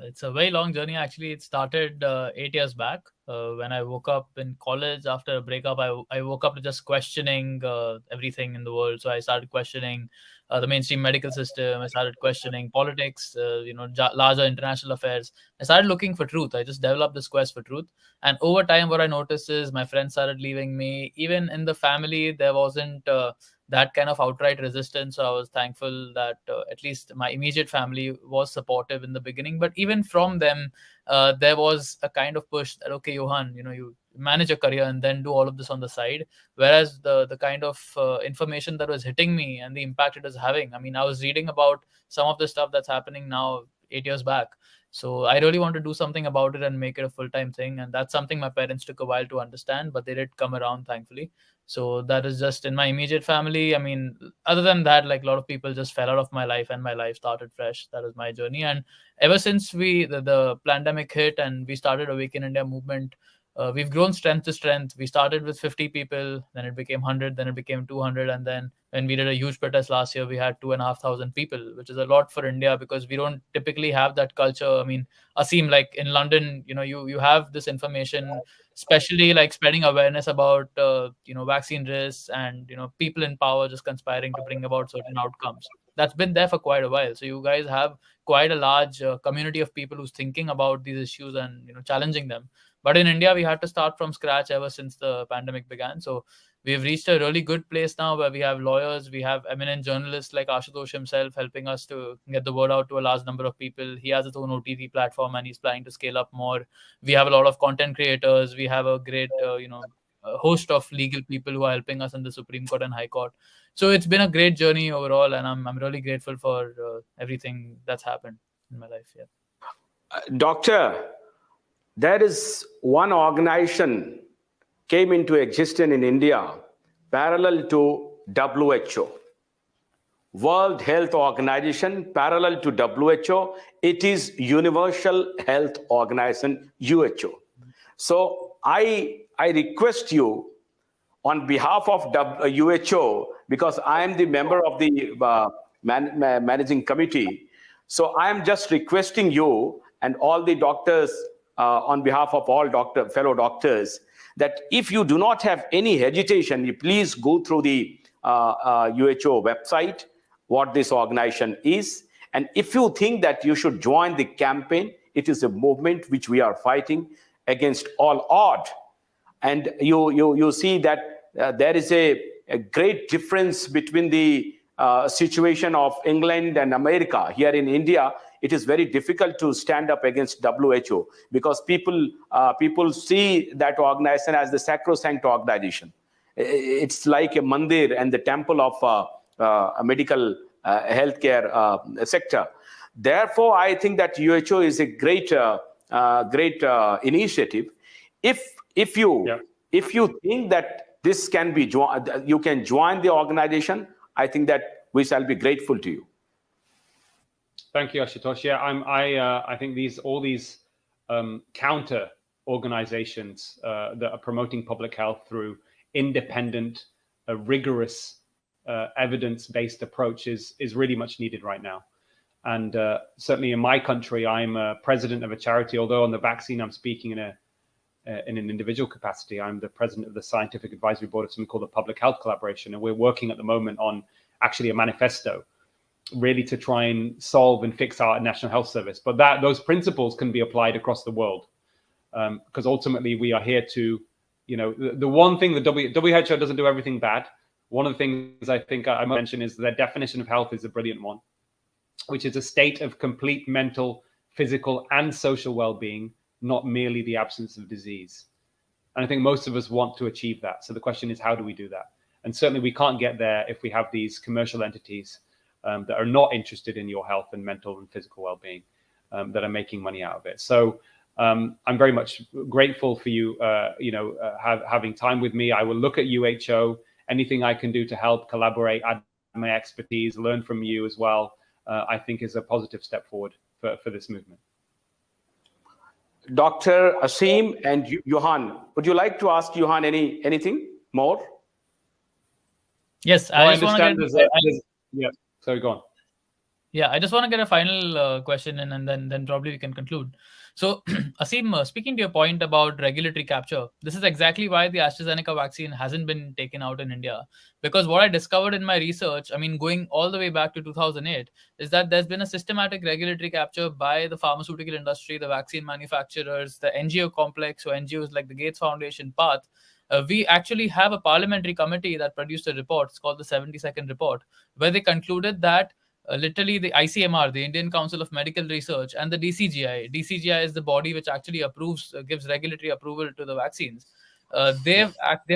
It's a very long journey. Actually, it started 8 years back when I woke up in college after a breakup. I woke up to just questioning everything in the world. So I started questioning the mainstream medical system. I started questioning politics, larger international affairs. I started looking for truth. I just developed this quest for truth. And over time, what I noticed is my friends started leaving me. Even in the family, there wasn't that kind of outright resistance. So I was thankful that at least my immediate family was supportive in the beginning. But even from them, there was a kind of push that, okay, Johan, you manage a career and then do all of this on the side. Whereas the kind of information that was hitting me and the impact it was having, I was reading about some of the stuff that's happening now 8 years back. So I really want to do something about it and make it a full-time thing. And that's something my parents took a while to understand, but they did come around, thankfully. So that is just in my immediate family. Other than that, like a lot of people just fell out of my life and my life started fresh. That was my journey. And ever since the pandemic hit and we started Awaken India movement, we've grown strength to strength. We started with 50 people, then it became 100, then it became 200. And then when we did a huge protest last year, we had 2,500 people, which is a lot for India because we don't typically have that culture. Aseem, like in London, you have this information, especially like spreading awareness about, vaccine risks and, people in power just conspiring to bring about certain outcomes. That's been there for quite a while. So you guys have quite a large community of people who's thinking about these issues and, challenging them. But in India, we had to start from scratch ever since the pandemic began. So we've reached a really good place now where we have lawyers, we have eminent journalists like Ashutosh himself helping us to get the word out to a large number of people. He has his own OTT platform and he's planning to scale up more. We have a lot of content creators. We have a great, a host of legal people who are helping us in the Supreme Court and High Court. So it's been a great journey overall, and I'm really grateful for everything that's happened in my life. Yeah. Doctor, there is one organization came into existence in India parallel to WHO. World Health Organization, parallel to WHO, it is Universal Health Organization, WHO. So I request you on behalf of WHO, because I am the member of the managing committee. So I am just requesting you and all the doctors on behalf of all fellow doctors, that if you do not have any hesitation, you please go through the WHO website, what this organization is. And if you think that you should join the campaign, it is a movement which we are fighting against all odds. And you see that there is a great difference between the situation of England and America. Here in India, it is very difficult to stand up against WHO because people see that organization as the sacrosanct organization. It's like a mandir and the temple of a medical healthcare sector. Therefore, I think that WHO is a great initiative. if you think that this can be you can join the organization, I think that we shall be grateful to you. Thank you, Ashutosh. Yeah, I think all these counter organizations that are promoting public health through independent, rigorous, evidence-based approach is really much needed right now. And certainly in my country, I'm president of a charity. Although on the vaccine, I'm speaking in an individual capacity. I'm the president of the scientific advisory board of something called the Public Health Collaboration, and we're working at the moment on actually a manifesto, really to try and solve and fix our National Health Service. But those principles can be applied across the world, because ultimately we are here to, the one thing the WHO doesn't do everything bad. One of the things I think I mentioned is their definition of health is a brilliant one, which is a state of complete mental, physical, and social well-being, not merely the absence of disease. And I think most of us want to achieve that. So the question is, how do we do that? And certainly we can't get there if we have these commercial entities that are not interested in your health and mental and physical well-being, that are making money out of it. So I'm very much grateful for you, having time with me. I will look at UHO, anything I can do to help, collaborate, add my expertise, learn from you as well, I think is a positive step forward for this movement. Dr. Aseem and Johan, would you like to ask Johan anything more? Yes, I just want to yeah. Sorry, go on. Yeah, I just want to get a final question in, and then probably we can conclude. So, Aseem, speaking to your point about regulatory capture, this is exactly why the AstraZeneca vaccine hasn't been taken out in India. Because what I discovered in my research, I mean, going all the way back to 2008, is that there's been a systematic regulatory capture by the pharmaceutical industry, the vaccine manufacturers, the NGO complex, so NGOs like the Gates Foundation, PATH. We actually have a parliamentary committee that produced a report. It's called the 70-second report, where they concluded that literally the ICMR, the Indian Council of Medical Research, and the DCGI is the body which actually approves, gives regulatory approval to the vaccines. They've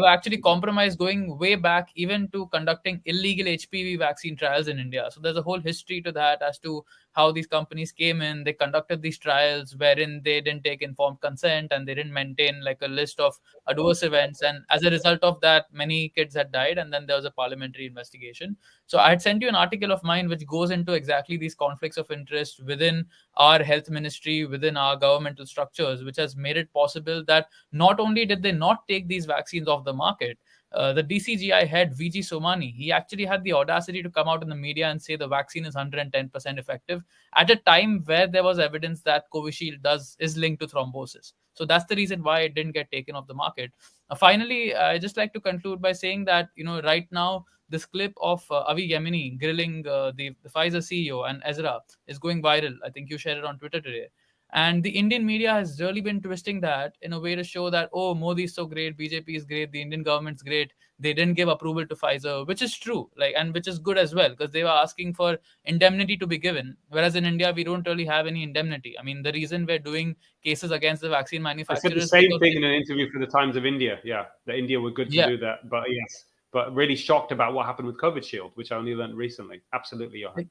actually compromised going way back even to conducting illegal HPV vaccine trials in India. So there's a whole history to that as to how these companies came in. They conducted these trials wherein they didn't take informed consent and they didn't maintain like a list of adverse events. And as a result of that, many kids had died. And then there was a parliamentary investigation. So I had sent you an article of mine which goes into exactly these conflicts of interest within our health ministry, within our governmental structures, which has made it possible that not only did they not take these vaccines off the market, the DCGI head, VG Somani, he actually had the audacity to come out in the media and say the vaccine is 110% effective at a time where there was evidence that Covishield is linked to thrombosis. So that's the reason why it didn't get taken off the market. Finally, I just like to conclude by saying that, right now, this clip of Avi Yemini grilling the Pfizer CEO and Ezra is going viral. I think you shared it on Twitter today. And the Indian media has really been twisting that in a way to show that, oh, Modi is so great, BJP is great, the Indian government's great. They didn't give approval to Pfizer, which is true, and which is good as well, because they were asking for indemnity to be given. Whereas in India, we don't really have any indemnity. I mean, the reason we're doing cases against the vaccine manufacturers. I said the same thing in an interview for the Times of India. Yeah, that India were good to do that. But yes, but really shocked about what happened with Covishield, which I only learned recently. Absolutely, Johan.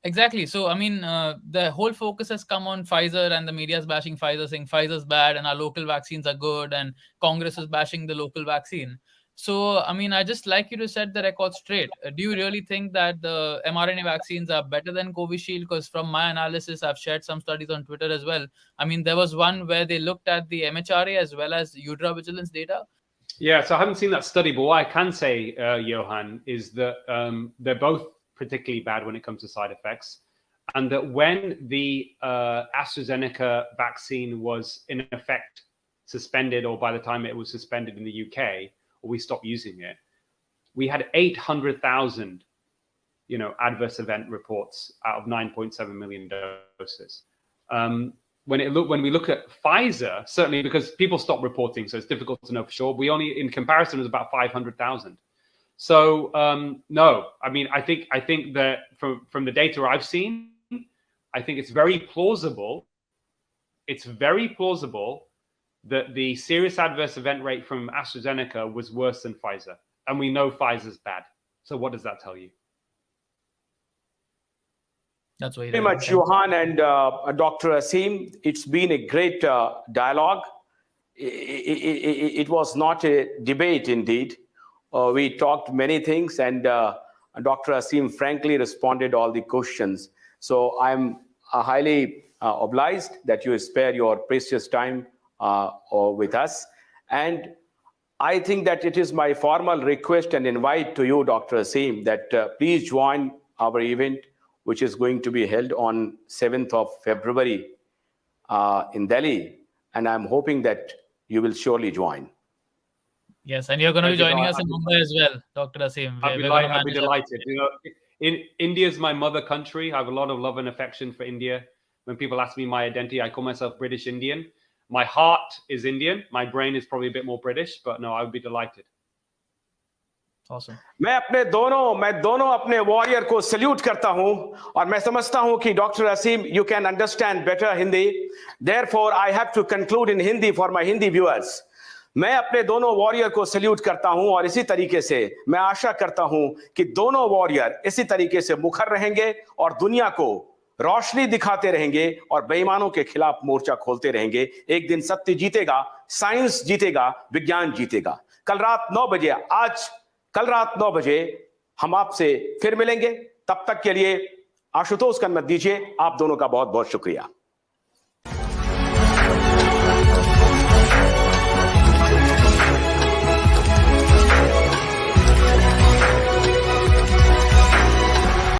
Exactly. So, I mean, the whole focus has come on Pfizer, and the media is bashing Pfizer, saying Pfizer's bad and our local vaccines are good, and Congress is bashing the local vaccine. So, I mean, I just like you to set the record straight. Do you really think that the mRNA vaccines are better than Covishield? Because from my analysis, I've shared some studies on Twitter as well. I mean, there was one where they looked at the MHRA as well as UDRA vigilance data. Yeah, so I haven't seen that study, but what I can say, Johan, is that they're both particularly bad when it comes to side effects, and that when the AstraZeneca vaccine was in effect suspended, or by the time it was suspended in the UK, or we stopped using it, we had 800,000, adverse event reports out of 9.7 million doses. When we look at Pfizer, certainly because people stopped reporting, so it's difficult to know for sure. We only, in comparison, it was about 500,000. So no, I mean, I think that from the data I've seen, I think it's very plausible. It's very plausible that the serious adverse event rate from AstraZeneca was worse than Pfizer, and we know Pfizer's bad. So what does that tell you? That's very much, Johan and Dr. Aseem. It's been a great dialogue. it was not a debate indeed. We talked many things, and Dr. Aseem frankly responded all the questions. So I'm highly obliged that you spare your precious time with us. And I think that it is my formal request and invite to you, Dr. Aseem, that please join our event, which is going to be held on 7th of February in Delhi. And I'm hoping that you will surely join. Yes, and you're going to be joining us in Mumbai as well, Dr. Aseem. I'd be delighted. You know, India is my mother country. I have a lot of love and affection for India. When people ask me my identity, I call myself British Indian. My heart is Indian. My brain is probably a bit more British, but no, I would be delighted. Awesome. मैं दोनों अपने warrior को salute करता हूं, और मैं समझता हूं कि doctor Asim, you can understand better Hindi. Therefore, I have to conclude in Hindi for my Hindi viewers. मैं अपने दोनों वॉरियर को सल्यूट करता हूं, और इसी तरीके से मैं आशा करता हूं कि दोनों वॉरियर इसी तरीके से मुखर रहेंगे और दुनिया को रोशनी दिखाते रहेंगे और बेईमानों के खिलाफ मोर्चा खोलते रहेंगे. एक दिन सत्य जीतेगा, साइंस जीतेगा, विज्ञान जीतेगा. कल रात 9 बजे हम आपसे फिर मिलेंगे. तब तक के लिए आशुतोष को मत दीजिए. आप दोनों का बहुत बहुत शुक्रिया.